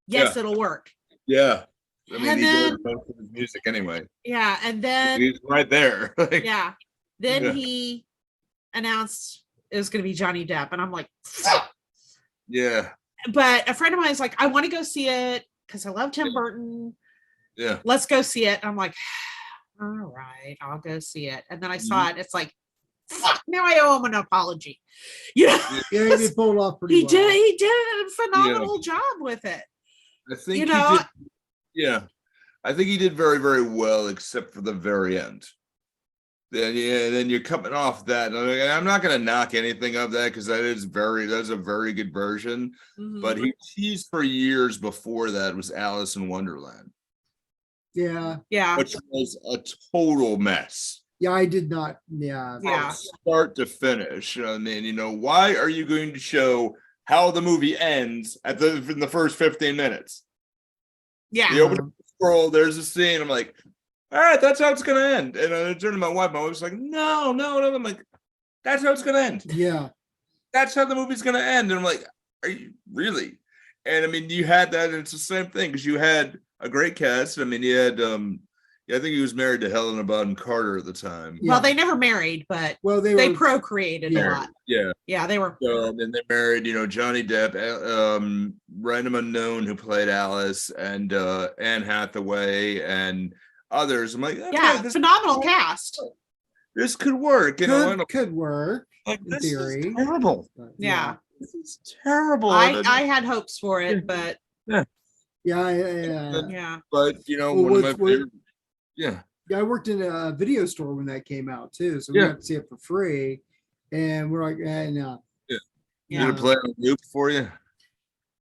Yes, it'll work. Yeah. I mean, he did most of his music anyway. Yeah. And then he's right there. Then he announced it was going to be Johnny Depp. And I'm like, fuck. Yeah. But a friend of mine is like, I want to go see it because I love Tim Burton. Yeah. Let's go see it. And I'm like, all right, I'll go see it. And then I saw it. It's like, fuck, now I owe him an apology. Yeah, he did pull off pretty well. He did a phenomenal job with it. I think he did. Yeah. I think he did very, very well, except for the very end. Then you're coming off that. And I'm not going to knock anything of that because that's a very good version. Mm-hmm. But he teased for years before that was Alice in Wonderland. Yeah. Which was a total mess. Yeah, I did not. Yeah. From start to finish. I mean, why are you going to show how the movie ends in the first 15 minutes? Yeah. You open the scroll, there's a scene. I'm like, all right, that's how it's going to end. And I turned to my wife. My wife was like, no. I'm like, that's how it's going to end. Yeah. That's how the movie's going to end. And I'm like, are you really? And I mean, you had that, and it's the same thing because you had a great cast. I mean, you had, I think he was married to Helena Bonham Carter at the time. Well, they never married, but they procreated a lot. Yeah, they were. And then they married, Johnny Depp, random unknown who played Alice, and Anne Hathaway, and others. I'm like, okay, phenomenal cast. This could work. Could work. Like, in this theory. is terrible. Yeah. This is terrible. I had hopes for it, but yeah. But one of my favorite. Yeah, I worked in a video store when that came out too, so we got to see it for free, and we're like, no. Yeah. Did it play on loop for you?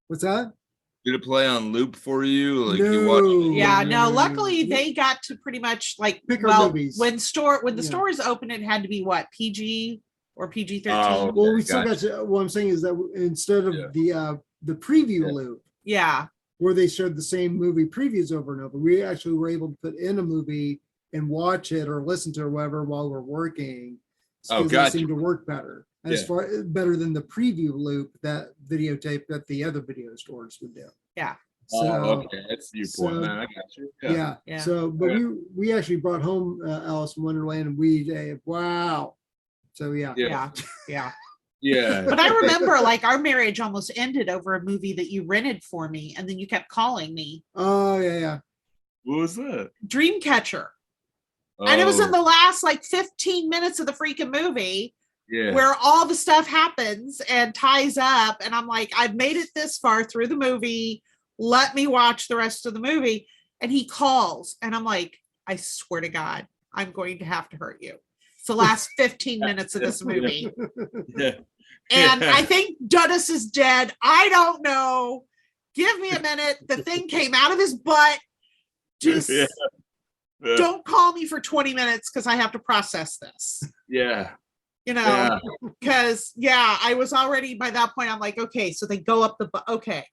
What's that? Did it play on loop for you? Like no. you watched? No. Luckily, they got to pretty much like movies. when the store is open, it had to be what, PG or PG-13. Oh, well, we still got to. What I'm saying is that instead of the preview loop, where they showed the same movie previews over and over, we actually were able to put in a movie and watch it or listen to it or whatever while we're working. It seemed to work better. Better than the preview loop, that videotape that the other video stores would do. Yeah. So, okay, that's your point, man. I got you. Yeah. So, but we actually brought home Alice in Wonderland, and wow. So yeah. But I remember like our marriage almost ended over a movie that you rented for me, and then you kept calling me. Oh yeah. What was that? Dreamcatcher. And it was in the last like 15 minutes of the freaking movie. Yeah. Where all the stuff happens and ties up. And I'm like, I've made it this far through the movie. Let me watch the rest of the movie. And he calls. And I'm like, I swear to God, I'm going to have to hurt you. It's the last 15 minutes of this movie. And I think Dudas is dead. I don't know. Give me a minute. The thing came out of his butt. Just don't call me for 20 minutes because I have to process this. Yeah. because I was already by that point, I'm like, okay, so they go up okay.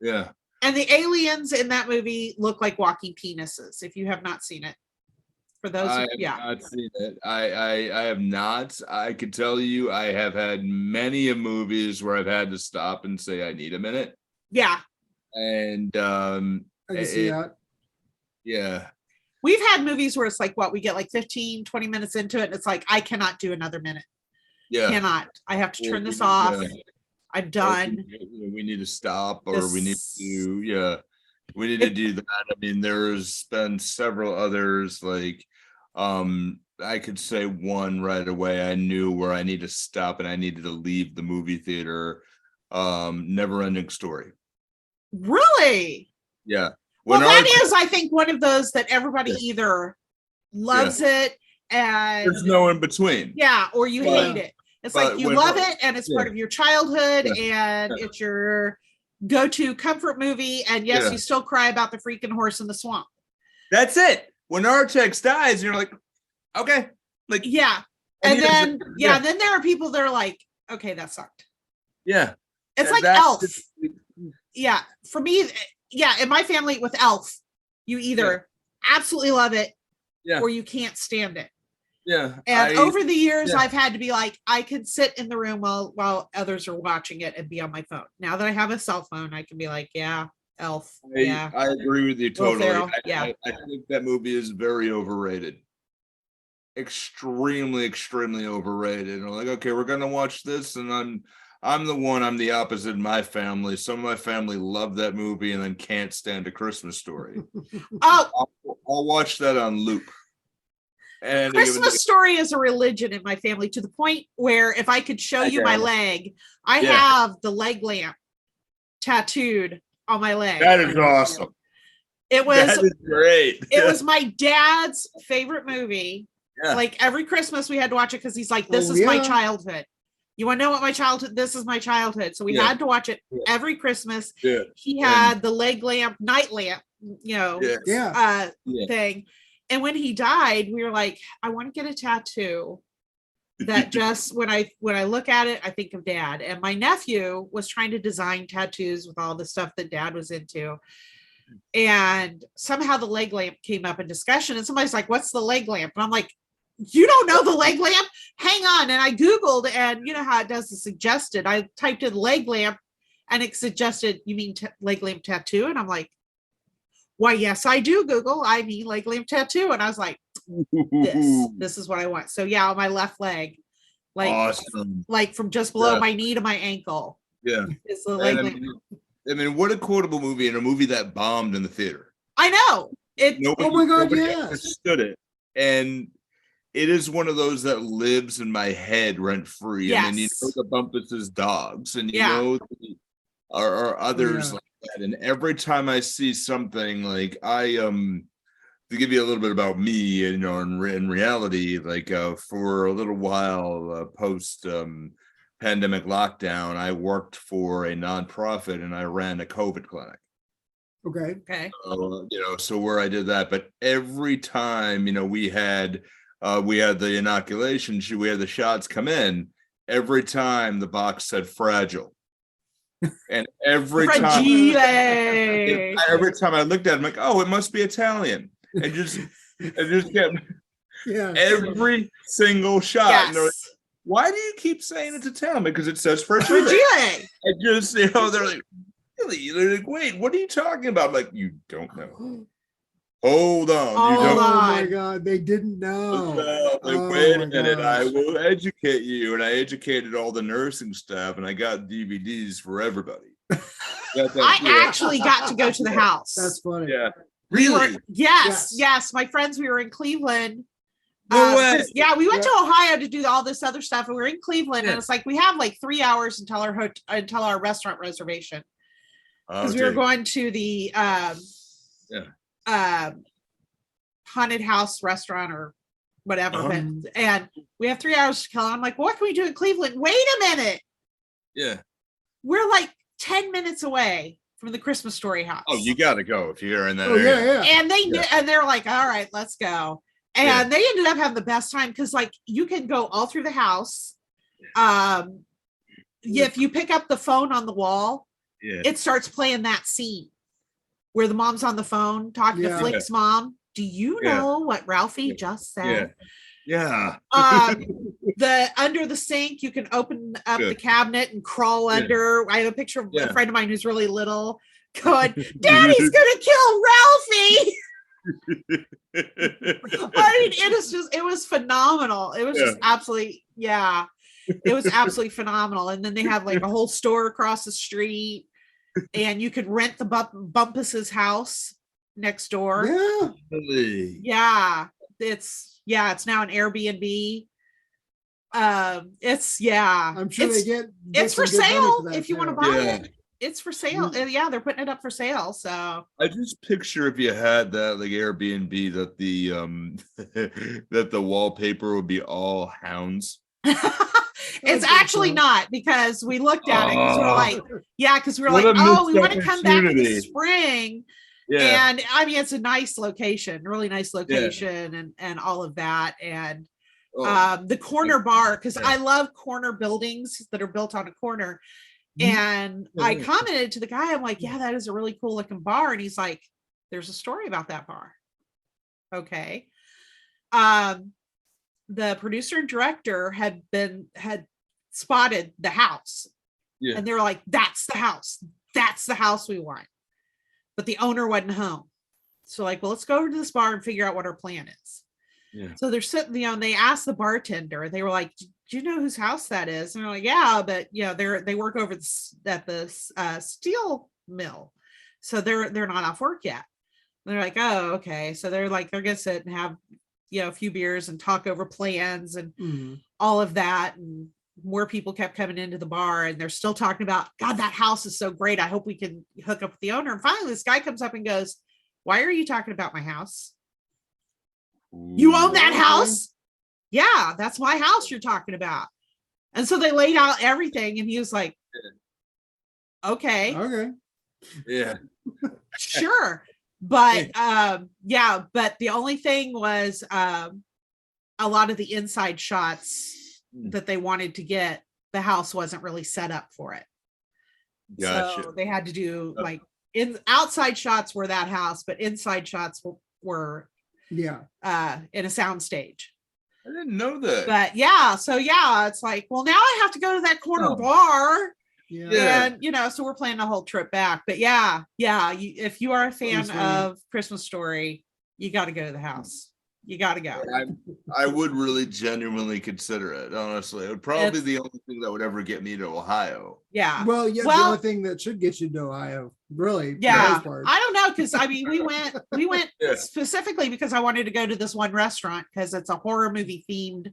Yeah. And the aliens in that movie look like walking penises, if you have not seen it. For those, I have not seen it. I have not. I could tell you I have had many movies where I've had to stop and say I need a minute. Yeah. And I can see that. Yeah. We've had movies where it's like we get like 15, 20 minutes into it, and it's like I cannot do another minute. Yeah. Cannot. I have to turn this off. I'm done. We need to stop, or we need to we need to do that. I mean, there's been several others, like I could say one right away. I knew where I need to stop and I needed to leave the movie theater. Never Ending Story. Really? Yeah. Well, that is, I think, one of those that everybody either loves it and there's no in between. Yeah, or you hate it. It's like you love it and it's part of your childhood and it's your go-to comfort movie. And yes, you still cry about the freaking horse in the swamp. That's it. When Artex dies, you're like, okay. Like, yeah. And then, then there are people that are like, okay, that sucked. Yeah. It's like Elf. Yeah. For me, in my family with Elf, you either absolutely love it or you can't stand it. Yeah. And over the years, I've had to be like, I could sit in the room while others are watching it and be on my phone. Now that I have a cell phone, I can be like, Elf. I agree with you totally. I think that movie is very overrated. Extremely, extremely overrated. And I'm like, okay, we're gonna watch this, and I'm the opposite in my family. Some of my family love that movie and then can't stand A Christmas Story. I'll watch that on loop. And Christmas Story is a religion in my family, to the point where if I could show you my leg, I have the leg lamp tattooed on my leg. That is awesome. That is great. It was my dad's favorite movie. Yeah. Like every Christmas we had to watch it because he's like, this is my childhood. You want to know what my childhood? This is my childhood. So we had to watch it every Christmas. Yeah. He had the leg lamp, night lamp, thing. And when he died, we were like, I want to get a tattoo that just when I look at it, I think of Dad. And my nephew was trying to design tattoos with all the stuff that Dad was into. And somehow the leg lamp came up in discussion, and somebody's like, what's the leg lamp? And I'm like, you don't know the leg lamp? Hang on. And I Googled, and you know how it does the suggested. I typed in leg lamp and it suggested, you mean leg lamp tattoo? And I'm like, why, yes, I do, Google. I mean leg lamp tattoo. And I was like, this is what I want. So on my left leg, like, awesome. Like from just below my knee to my ankle. Yeah. Is the leg lamp. I mean, what a quotable movie, and a movie that bombed in the theater. I know. Oh my God, nobody understood it. And it is one of those that lives in my head rent free. Yes. And then the Bumpus' dogs, and are others like that. And every time I see something, like to give you a little bit about me, in reality, like for a little while post pandemic lockdown, I worked for a nonprofit and I ran a COVID clinic. Okay. So where I did that, but every time, we had the inoculation, we had the shots come in, every time the box said fragile. And every time I looked at it, I'm like, oh, it must be Italian. And just kept every single shot. Yes. And they're like, why do you keep saying it's Italian? Because it says fragile. I just, they're like, really? They're like, wait, what are you talking about? I'm like, you don't know. Hold on. Oh my God, they didn't know. Wait a minute, I will educate you. And I educated all the nursing staff, and I got DVDs for everybody. I actually got to go to the house. That's funny. Yeah. Really? Yes. My friends, we were in Cleveland. We went to Ohio to do all this other stuff, and we were in Cleveland, and it's like we have like 3 hours until our restaurant reservation, because we were going to the haunted house restaurant or whatever, and we have 3 hours to kill. And I'm like, what can we do in Cleveland? Wait a minute. Yeah, we're like 10 minutes away from the Christmas Story house. Oh, you got to go if you're in that area. And they knew, and they're like, all right, let's go. And they ended up having the best time because like you can go all through the house. If you pick up the phone on the wall, it starts playing that scene where the mom's on the phone talking to Flick's mom. Do you know what Ralphie just said? The under the sink, you can open up the cabinet and crawl under. I have a picture of a friend of mine who's really little going, Daddy's gonna kill Ralphie. I mean, it was phenomenal. It was just absolutely, it was absolutely phenomenal. And then they have like a whole store across the street, and you could rent the Bumpus's house next door. It's now an Airbnb. I'm sure it's for sale if you want to buy it. It's for sale. They're putting it up for sale. So I just picture if you had that like Airbnb that the that the wallpaper would be all hounds. It's actually not, because we looked at it because we're like, we want to come back in the spring. And I mean, it's a nice location, really nice location, and all of that. And the corner bar, because I love corner buildings that are built on a corner. And I commented to the guy, I'm like, that is a really cool looking bar. And he's like, there's a story about that bar. Okay. The producer and director had spotted the house. And they were like, that's the house. That's the house we want. But the owner wasn't home. So like, well, let's go over to this bar and figure out what our plan is. So they're sitting, and they asked the bartender, they were like, do you know whose house that is? And they're like, yeah, but they work over at the steel mill. So they're not off work yet. And they're like, oh, okay. So they're gonna sit and have, a few beers and talk over plans and all of that. And more people kept coming into the bar, and they're still talking about, God, that house is so great. I hope we can hook up with the owner. And finally this guy comes up and goes, why are you talking about my house? You own that house? Yeah, that's my house you're talking about. And so they laid out everything, and he was like, okay. Sure. But but the only thing was a lot of the inside shots that they wanted to get, the house wasn't really set up for it. Gotcha. So they had to do outside shots were that house, but inside shots were in a sound stage. I didn't know that. But it's like, well, now I have to go to that corner bar. And so we're planning a whole trip back. But if you are a fan of Christmas Story, you got to go to the house. You got to go. I would really genuinely consider it, honestly. It would probably be the only thing that would ever get me to Ohio. Well, the only thing that should get you to Ohio, really. I don't know, because I mean, we went specifically because I wanted to go to this one restaurant, because it's a horror movie themed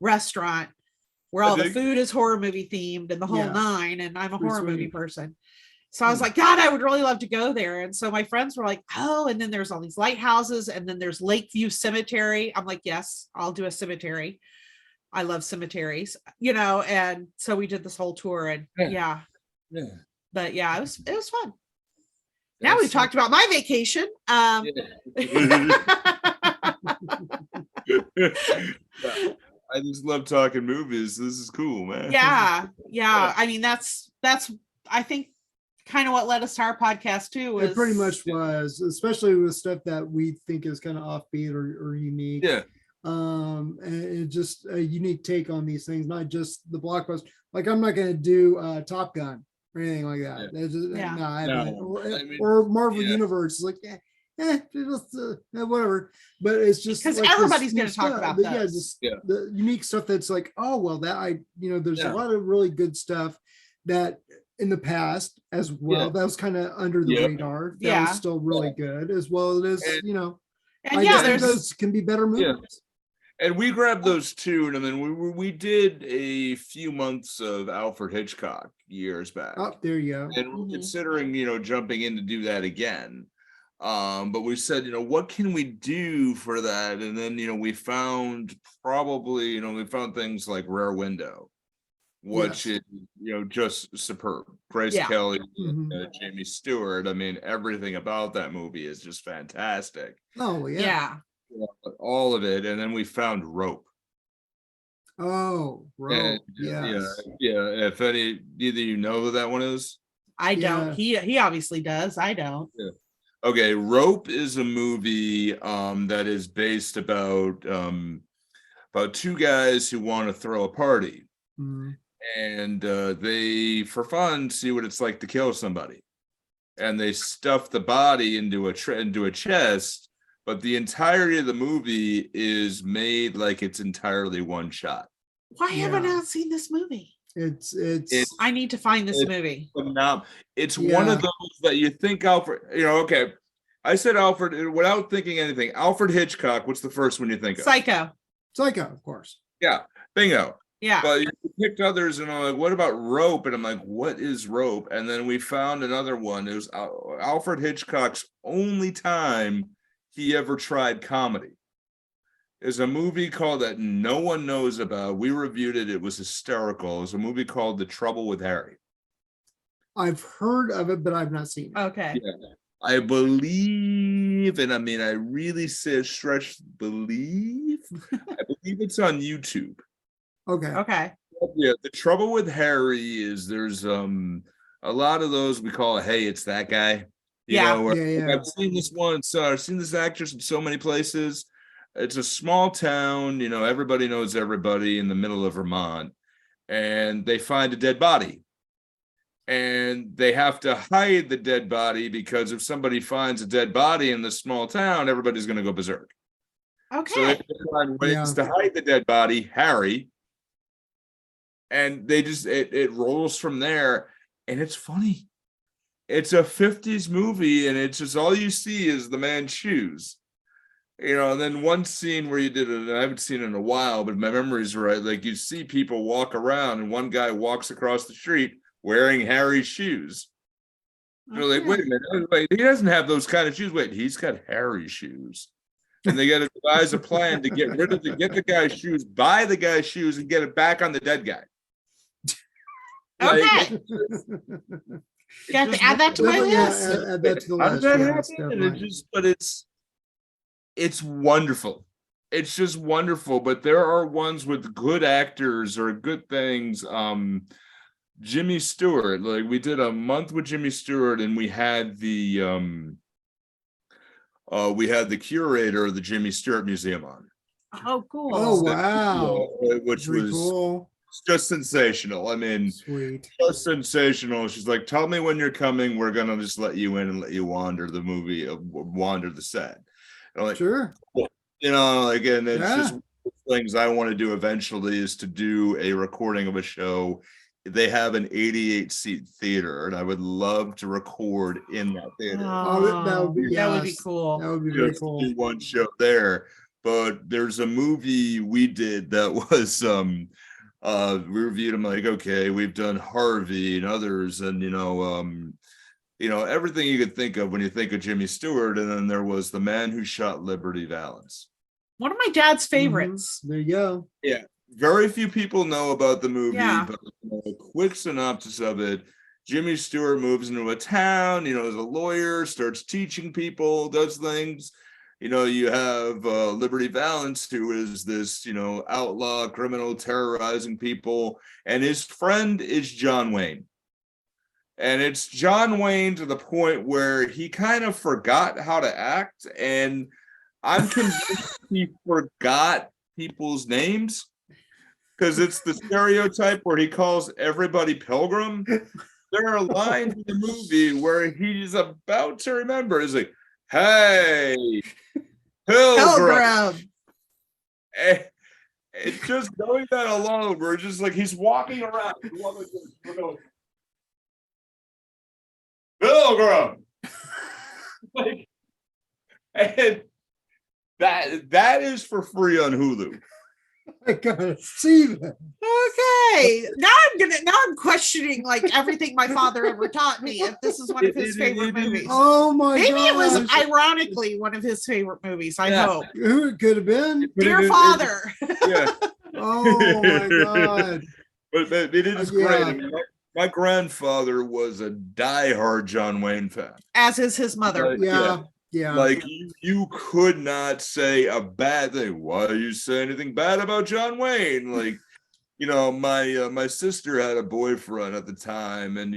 restaurant where all the food is horror movie themed and the whole nine, and I'm a horror movie person. So I was like, God, I would really love to go there. And so my friends were like, oh, and then there's all these lighthouses, and then there's Lakeview Cemetery. I'm like, yes, I'll do a cemetery. I love cemeteries, and so we did this whole tour, and but it was fun. Now we've talked about my vacation. I just love talking movies. This is cool, man. I mean, that's I think kind of what led us to our podcast too. It pretty much was, especially with stuff that we think is kind of offbeat or unique. And it's just a unique take on these things, not just the blockbuster. Like, I'm not going to do Top Gun or anything like that. I haven't. Or Marvel Universe. It's like, whatever. But it's just because like everybody's going to talk about the unique stuff that's like, oh well, that there's a lot of really good stuff that in the past as well that was kind of under the radar. That was still really good, as well as and those can be better movies. And we grabbed those too, and then we did a few months of Alfred Hitchcock years back. Oh, there you go. And we're considering, jumping in to do that again. But we said, what can we do for that? And then, we found things like Rare Window, which is, just superb. Grace Kelly, Jamie Stewart. I mean, everything about that movie is just fantastic. Oh, yeah. all of it, and then we found Rope. Oh, Rope. Yes. Yeah. If either you know who that one is, I don't. He obviously does. I don't. Yeah. Okay, Rope is a movie that is based about two guys who want to throw a party, and they, for fun, see what it's like to kill somebody, and they stuff the body into a chest. But the entirety of the movie is made like it's entirely one shot. Why haven't I seen this movie? It's I need to find this movie. It's one of those that you think Alfred, okay. I said Alfred without thinking anything. Alfred Hitchcock, what's the first one you think of? Psycho, of course. Yeah, bingo. Yeah. But you picked others, and I'm like, what about Rope? And I'm like, what is Rope? And then we found another one. It was Alfred Hitchcock's only time he ever tried comedy. Is a movie called that no one knows about. We reviewed it. It was hysterical. It was a movie called The Trouble with Harry. I've heard of it, but I've not seen it. Okay. Yeah. I believe, and I mean, I really believe it's on YouTube. Okay. Yeah. The Trouble with Harry is there's a lot of those we call it, hey, it's that guy. I've seen this once. I've seen this actress in so many places. It's a small town, everybody knows everybody in the middle of Vermont, and they find a dead body. And they have to hide the dead body because if somebody finds a dead body in this small town, everybody's going to go berserk. Okay. So they have to find ways to hide the dead body, Harry. And they just, it rolls from there. And it's funny. It's a 50s movie, and it's just all you see is the man's shoes. And then one scene where you did it, and I haven't seen it in a while, but my memory's right. Like you see people walk around, and one guy walks across the street wearing Harry's shoes. They're like, wait a minute, he doesn't have those kind of shoes. Wait, he's got Harry's shoes. And they got to devise a plan to get the guy's shoes, buy the guy's shoes, and get it back on the dead guy. Okay. You have to add that to my list. Add that to the list. But it's wonderful. It's just wonderful. But there are ones with good actors or good things. Jimmy Stewart, like we did a month with Jimmy Stewart, and we had the curator of the Jimmy Stewart Museum on. Oh, cool. Oh, wow. Which very was cool. Just sensational. I mean, sweet. Just sensational. She's like, tell me when you're coming. We're going to just let you in and let you wander the movie, wander the set. And I'm like, sure. Again, it's just things I want to do eventually is to do a recording of a show. They have an 88-seat theater, and I would love to record in that theater. That would be cool. That would be very cool. Do one show there. But there's a movie we did that was we reviewed them like, okay, we've done Harvey and others, and everything you could think of when you think of Jimmy Stewart. And then there was The Man Who Shot Liberty Valance. One of my dad's favorites. There you go. Yeah. Very few people know about the movie, but a quick synopsis of it. Jimmy Stewart moves into a town, as a lawyer, starts teaching people, does things. You have Liberty Valance, who is this, outlaw criminal terrorizing people. And his friend is John Wayne. And it's John Wayne to the point where he kind of forgot how to act. And I'm convinced he forgot people's names. Because it's the stereotype where he calls everybody Pilgrim. There are lines in the movie where he's about to remember. He's like, hey, Pilgrim. And just knowing that alone, we're just like, he's walking around. Pilgrim. And that is for free on Hulu. I gotta see that. Okay. Now I'm questioning like everything my father ever taught me. If this is one of his favorite movies. Oh my god. Maybe it was ironically one of his favorite movies. I hope. Who it could have been? Dear Father. Yeah. Oh my god. But it is great. I mean, my grandfather was a diehard John Wayne fan. As is his mother. Yeah. Yeah. Like you could not say a bad thing. Why do you say anything bad about John Wayne? Like, my sister had a boyfriend at the time, and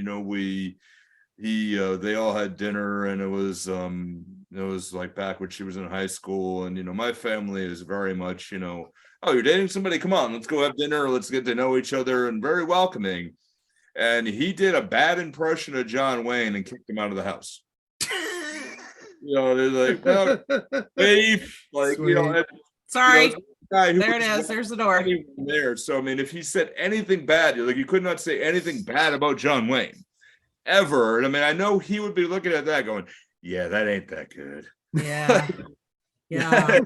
they all had dinner, and it was like back when she was in high school, and my family is very much, oh, you're dating somebody, come on, let's go have dinner, let's get to know each other, and very welcoming. And he did a bad impression of John Wayne and kicked him out of the house. They're like, no, babe, like, sorry, there it is, there's the door there. So I mean, if he said anything bad, you could not say anything bad about John Wayne ever. And I mean, I know he would be looking at that going, yeah, that ain't that good. Yeah. Yeah.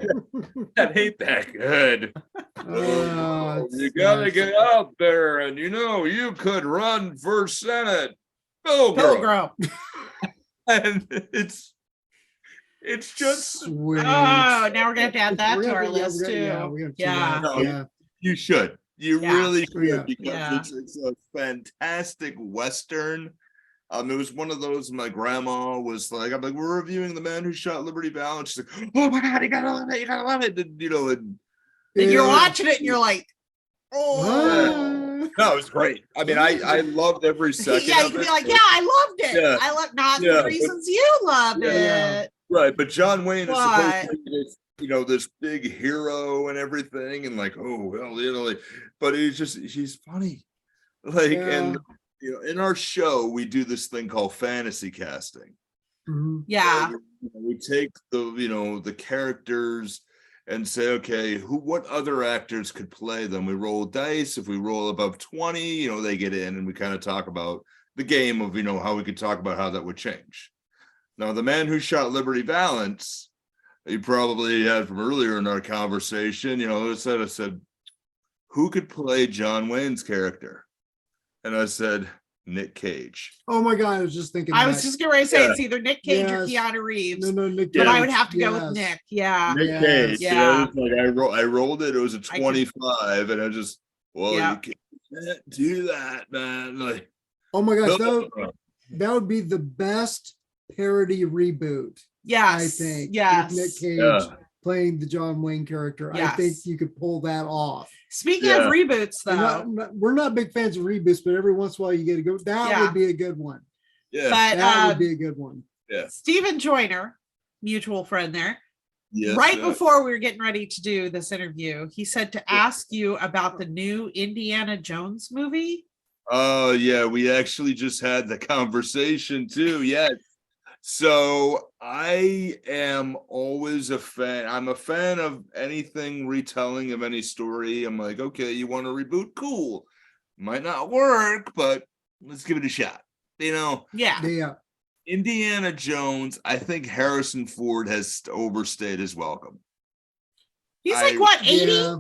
That ain't that good. You gotta get out there, and you could run for Senate. Pilgrim. And it's just sweet. Oh, now we're gonna have to add that to our list too. Yeah. You should. You really should, because it's a fantastic Western. It was one of those. My grandma was like, "I'm like, we're reviewing The Man Who Shot Liberty Valance." She's like, "Oh my God, you gotta love it! You gotta love it!" And, and you're watching it, and you're like, "Oh, no, it was great." I mean, I loved every second. Yeah, you can be like, "Yeah, I loved it. Yeah. I love not the reasons you loved it." Right, but John Wayne is supposed to be this, this big hero and everything, and like, oh well, but he's funny, like, and. In our show, we do this thing called fantasy casting. Mm-hmm. Yeah. We take the characters and say, okay, what other actors could play them? We roll dice. If we roll above 20, they get in, and we kind of talk about the game of, how we could talk about how that would change. Now, The Man Who Shot Liberty Valance, you probably had from earlier in our conversation, I said, who could play John Wayne's character? And I said, Nick Cage. Oh my God, I was just thinking. I was just going to say it's either Nick Cage or Keanu Reeves. No, Nick Cage. But I would have to go with Nick. Yeah. Nick Cage. Yeah. Like I rolled it. It was a 25, and I just, you can't do that, man. Like, oh my gosh, that would be the best parody reboot. Yes. I think. Yes. With Nick Cage playing the John Wayne character. Yes. I think you could pull that off. Speaking of reboots, though, we're not big fans of reboots, but every once in a while you get to go. That would be a good one. Yeah, but that would be a good one. Yeah, Stephen Joyner, mutual friend there. Yes, right before we were getting ready to do this interview, he said to ask you about the new Indiana Jones movie. Oh yeah, we actually just had the conversation too. Yes. So I am always a fan. I'm a fan of anything retelling of any story. I'm like, okay, you want to reboot? Cool. Might not work, but let's give it a shot. Yeah. Indiana Jones, I think Harrison Ford has overstayed his welcome. He's like, what, 80?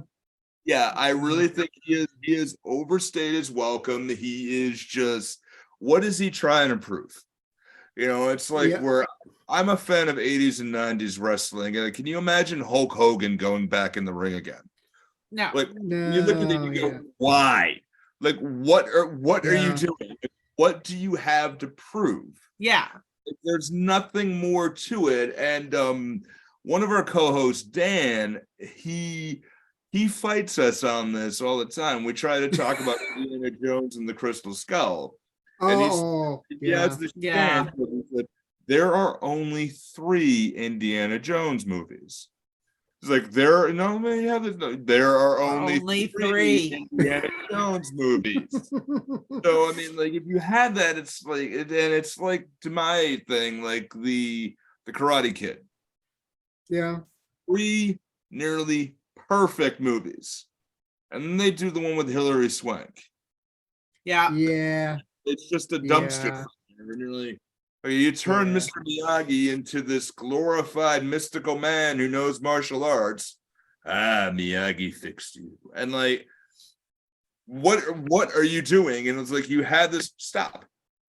Yeah, I really think he is overstayed his welcome. He is just, what is he trying to prove? It's like where I'm a fan of 80s and 90s wrestling. Can you imagine Hulk Hogan going back in the ring again? No. Like, you look at it and you go, why? Like, what are you doing? What do you have to prove? Yeah. There's nothing more to it. And one of our co-hosts, Dan, he fights us on this all the time. We try to talk about Indiana Jones and the Crystal Skull. And there are only 3 Indiana Jones movies. It's like there are only 3 Indiana Jones movies. So I mean, like, if you had that, it's like to my thing, like the Karate Kid. Yeah. 3 nearly perfect movies, and then they do the one with Hilary Swank. Yeah. It's just a dumpster. And you're like, you turn Mr. Miyagi into this glorified mystical man who knows martial arts. Miyagi fixed you. And like, what are you doing? And it's like, you had this, stop.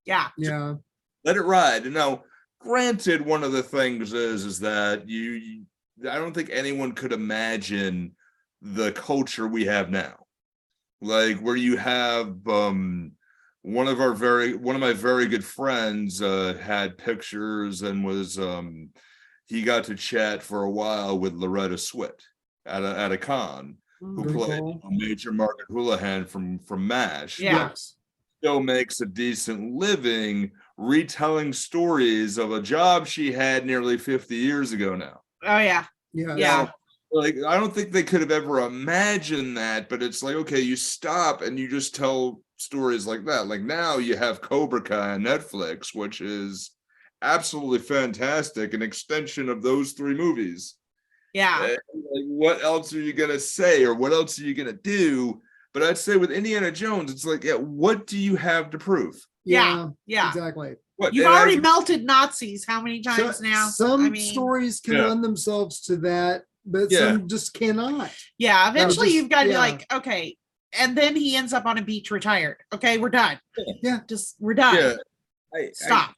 Yeah. Yeah. Let it ride. And now, granted, one of the things is that I don't think anyone could imagine the culture we have now. Like, where you have one of my very good friends had pictures and was he got to chat for a while with Loretta Swit at a con, who played Major Margaret Houlihan from MASH. Yes. Still makes a decent living retelling stories of a job she had nearly 50 years ago now. Oh yeah. Yeah. Like, I don't think they could have ever imagined that, but it's like, okay, you stop and you just tell stories like that. Like, now you have Cobra Kai on Netflix, which is absolutely fantastic, an extension of those 3 movies. Yeah. Like, what else are you gonna say, or what else are you gonna do? But I'd say with Indiana Jones, it's like, yeah, what do you have to prove? Yeah. Exactly. You've already melted Nazis how many times now? Some stories can lend themselves to that, but some just cannot. Yeah, eventually you've got to be like, okay, and then he ends up on a beach retired. Okay, we're done. Yeah, we're done. Yeah. Stop.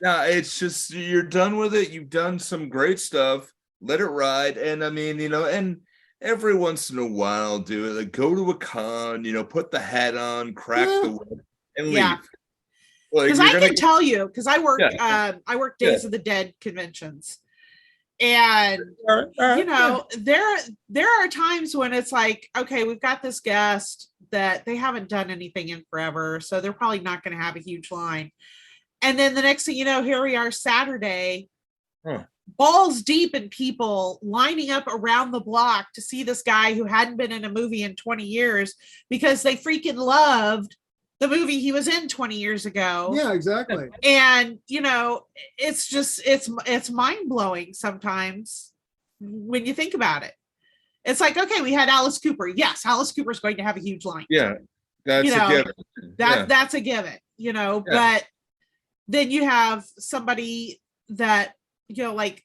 No, it's just, you're done with it. You've done some great stuff. Let it ride. And I mean, and every once in a while, do it. Like, go to a con, put the hat on, crack the whip, and leave. Because I can tell you, because I work Days of the Dead conventions, and there are times when it's like, okay, we've got this guest that they haven't done anything in forever, so they're probably not going to have a huge line. And then the next thing you know, here we are Saturday, balls deep in people lining up around the block to see this guy who hadn't been in a movie in 20 years because they freaking loved the movie he was in 20 years ago. Yeah, exactly. And it's just it's mind-blowing sometimes when you think about it. It's like, okay, we had Alice Cooper. Yes, Alice Cooper's going to have a huge line. Yeah, that's a given. That's a given, but then you have somebody that, like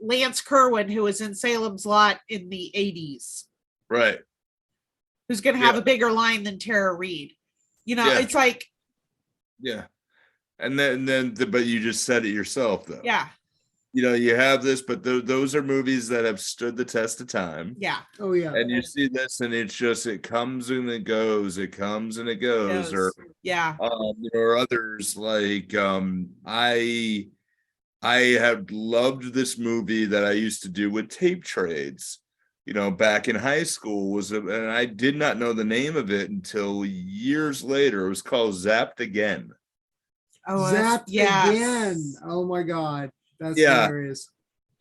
Lance Kerwin, who was in Salem's Lot in the 80s. Right. Who's going to have a bigger line than Tara Reid. It's like, and then but you just said it yourself, though. Yeah. You have this, but those are movies that have stood the test of time. Yeah. Oh yeah. And you see this, and it's just, it comes and it goes, it comes and it goes, or or others like I have loved this movie that I used to do with tape trades. Back in high school, and I did not know the name of it until years later. It was called Zapped Again. Oh, Zapped Again. Oh my God. That's hilarious.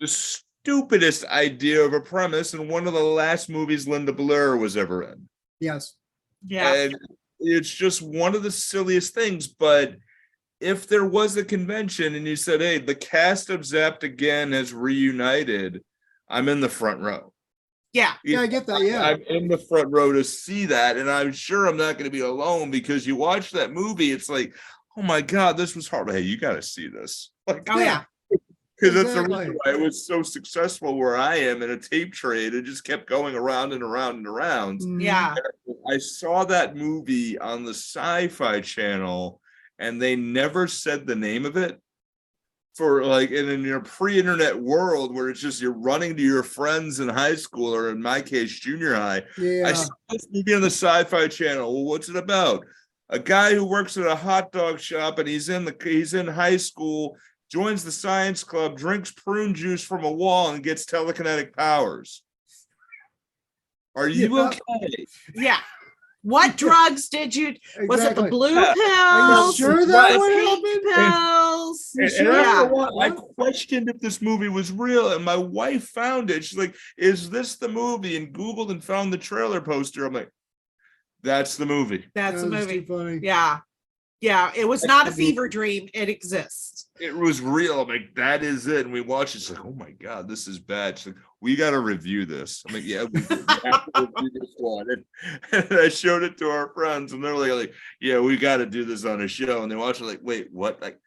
The stupidest idea of a premise, and one of the last movies Linda Blair was ever in. Yes. Yeah. And it's just one of the silliest things, but if there was a convention and you said, hey, the cast of Zapped Again has reunited, I'm in the front row. Yeah. I get that. Yeah. I'm in the front row to see that. And I'm sure I'm not going to be alone, because you watch that movie, it's like, oh my God, this was hard. Hey, you got to see this. Like, yeah. Because that's the reason why it was so successful where I am in a tape trade. It just kept going around and around and around. Yeah. And I saw that movie on the Sci-Fi Channel, and they never said the name of it. For like, and in your pre-internet world where it's just you're running to your friends in high school, or in my case, junior high. Yeah. I saw this movie on the Sci-Fi Channel. Well, what's it about? A guy who works at a hot dog shop, and he's in high school, joins the science club, drinks prune juice from a wall, and gets telekinetic powers. Are you okay? Yeah. What drugs did you? Was it the blue pills? Are you sure that would have pills? I questioned if this movie was real, and my wife found it. She's like, "Is this the movie?" And Googled and found the trailer poster. I'm like, "That's the movie." That's the movie. Funny. Yeah. It was not a fever dream. It exists. It was real. I'm like, that is it. And we watched it. It's like, oh my God, this is bad. She's like, we got to review this. I'm like, yeah, we have to review this one. And I showed it to our friends, and they're like, yeah, we got to do this on a show. And they watch it like, wait, what? Like,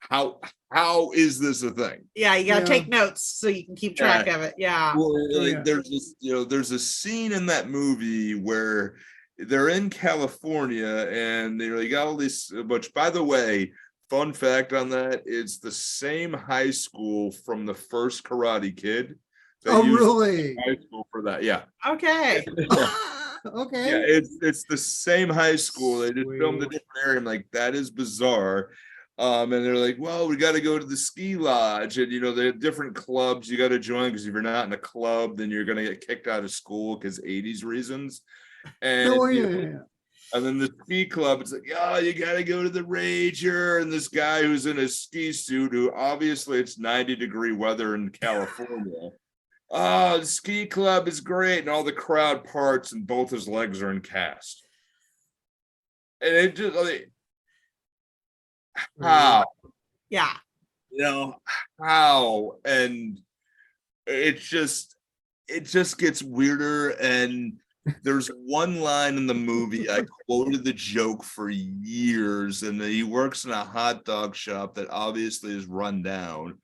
how is this a thing? Yeah, you got to take notes so you can keep track of it. Yeah. Well, there's this, there's a scene in that movie where they're in California, and they got all these, which, by the way, fun fact on that, it's the same high school from the first Karate Kid. Oh, really? High school for that, yeah. Okay. Okay. Yeah, it's the same high school. They just filmed a different area. I'm like, that is bizarre. And they're like, well, we got to go to the ski lodge, and they have different clubs you got to join, because if you're not in a club, then you're gonna get kicked out of school because 80s reasons. And and then the ski club, it's like, oh, you got to go to the Rager, and this guy who's in a ski suit, who obviously it's 90-degree weather in California. Oh, the ski club is great, and all the crowd parts, and both his legs are in cast. And it just like, how? Yeah. How? And it just gets weirder. And there's one line in the movie, I quoted the joke for years, and he works in a hot dog shop that obviously is run down.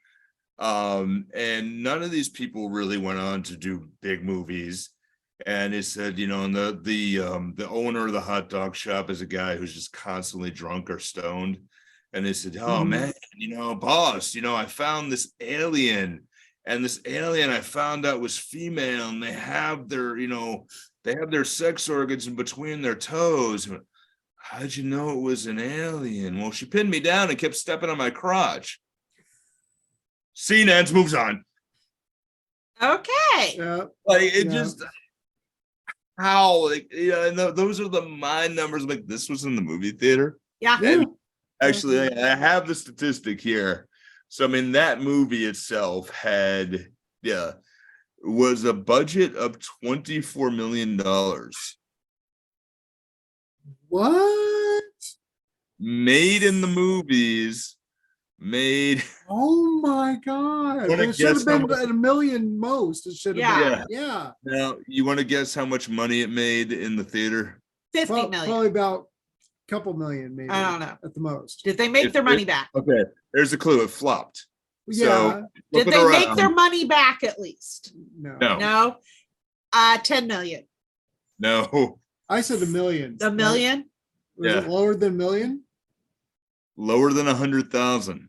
And none of these people really went on to do big movies. And he said, and the owner of the hot dog shop is a guy who's just constantly drunk or stoned. And they said, oh man, boss, I found this alien, and this alien I found out was female, and they have their sex organs in between their toes. How'd you know it was an alien? Well, she pinned me down and kept stepping on my crotch. Scene ends, moves on. Okay. Just how, and those are the mind numbers. Like, this was in the movie theater. Yeah. And actually, I have the statistic here. So, I mean, that movie itself was a budget of $24 million. What? Made in the movies. Oh my God. It should have been at $1 million most. It should have been. Yeah. Now, you want to guess how much money it made in the theater? 50 million. Probably about a couple million, maybe. I don't know. At the most. Did they make their money back? Okay. There's a clue. It flopped. Yeah. So, did they make their money back at least? No. 10 million. No. I said $1 million. $1 million? Was it lower than $1 million? Lower than 100,000.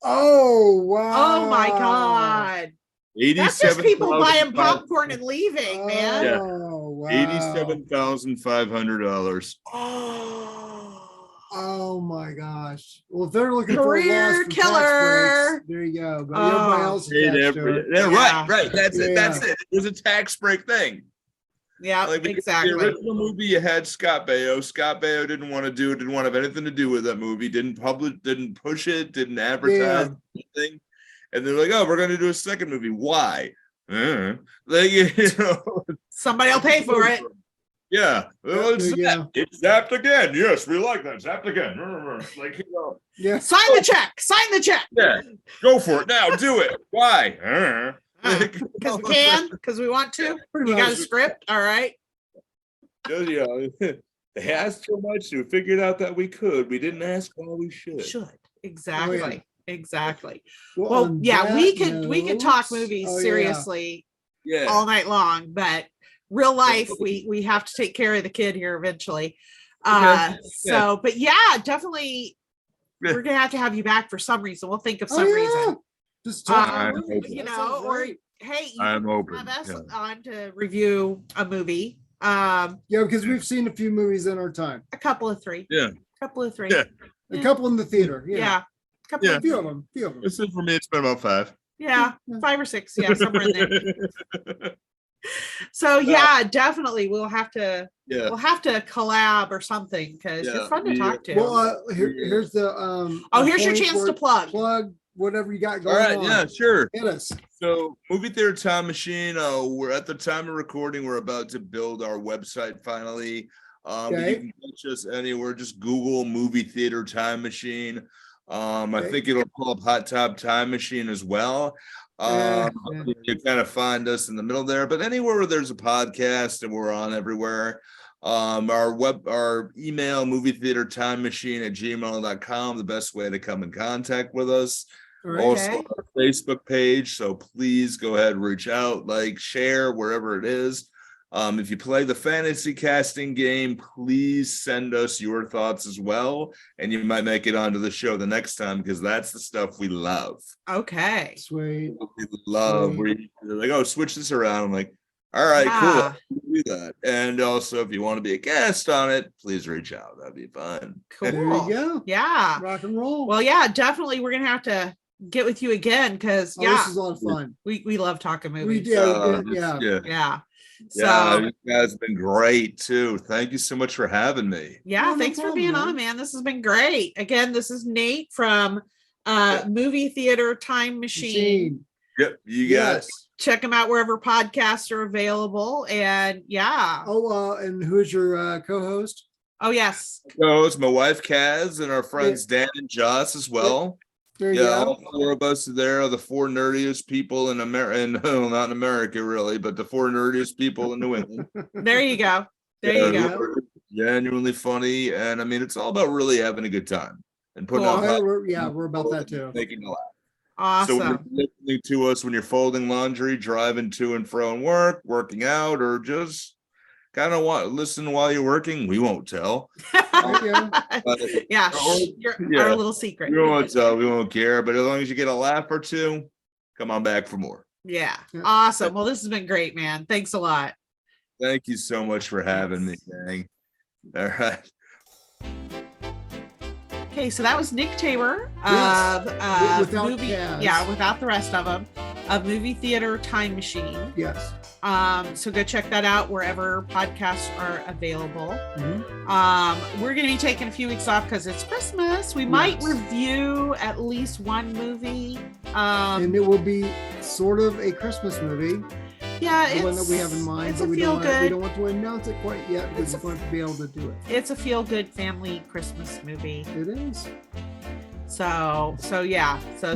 Oh wow! Oh my God! 87. That's just people buying popcorn and leaving, man. Yeah. Wow! $87,500. Oh my gosh! Well, if they're looking career for a killer, there you go. But everybody else, Right. That's it. That's it. It was a tax break thing. Yeah, exactly. The original movie, you had Scott Baio. Scott Baio didn't want to have anything to do with that movie. Didn't push it, didn't advertise anything. And they're like, oh, we're going to do a second movie. Why? Somebody will pay for it. Yeah. It's zapped again. Yes, we like that. Zapped again. Yeah. Sign the check. Yeah. Go for it now. Do it. Why? Because we can, because we want to. You got a script, all right. They asked so much, we figured out that we could. We didn't ask while we should. Exactly. Exactly. Well, we could talk movies seriously all night long, but real life, we have to take care of the kid here eventually. So, but definitely, we're gonna have to have you back for some reason. We'll think of some reason. Just talk, or hey, I'm open. Have us on to review a movie. Because we've seen a few movies in our time. A couple of three. Yeah. A couple in the theater. A few of them. This is for me. It's been about 5. Yeah, 5 or 6. Yeah, somewhere in there. So definitely we'll have to collab or something, because you're fun to talk to. Well, here's the here's your chance to plug whatever you got going on. All right, yeah, sure. Hit us. So, Movie Theater Time Machine, we're at the time of recording, we're about to build our website finally. You can catch us anywhere, just Google Movie Theater Time Machine. I think it'll pull up Hot Top Time Machine as well. You kind of find us in the middle there, but anywhere where there's a podcast, and we're on everywhere. Our email, movietheatertimemachine@gmail.com, the best way to come in contact with us. Also our Facebook page, so please go ahead, reach out, share wherever it is. If you play the fantasy casting game, please send us your thoughts as well, and you might make it onto the show the next time, because that's the stuff we love. Okay. Sweet. We love. We're like, oh, switch this around. I'm like, All right, cool. Do that. And also, if you want to be a guest on it, please reach out. That'd be fun. Cool. There you go. Yeah. Rock and roll. Well, yeah, definitely. We're gonna have to get with you again because this is a lot of fun. We love talking movies. We do. Yeah. So you guys have been great too. Thank you so much for having me. Yeah, thanks for being on, man. This has been great. Again, this is Nate from Movie Theater Time Machine. Yep, you guys. Check them out wherever podcasts are available. And and who's your co-host? Oh, yes. So it's my wife Kaz and our friends Dan and Joss as well. There you go. All four of us are the four nerdiest people in America, and not in America really, but the four nerdiest people in New England. There you go. You go. Genuinely funny, and I mean, it's all about really having a good time and putting on. We're about that too. Making a laugh. Awesome. So when you're listening to us when you're folding laundry, driving to and from work, working out, or just kind of listen while you're working, we won't tell. Our little secret. We won't tell. We won't care. But as long as you get a laugh or two, come on back for more. Yeah. Awesome. Well, this has been great, man. Thanks a lot. Thank you so much for having me, gang. All right. Okay, so that was Nick Tabor without movie, Kaz. Without the rest of them, of Movie Theater Time Machine. Yes. So go check that out wherever podcasts are available. Mm-hmm. We're going to be taking a few weeks off because it's Christmas. We might review at least one movie. And it will be sort of a Christmas movie. Yeah, the one that we have in mind, but we don't want to announce it quite yet because we want to be able to do it. It's a feel-good family Christmas movie. It is. So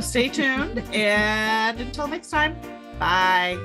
stay tuned, and until next time, bye.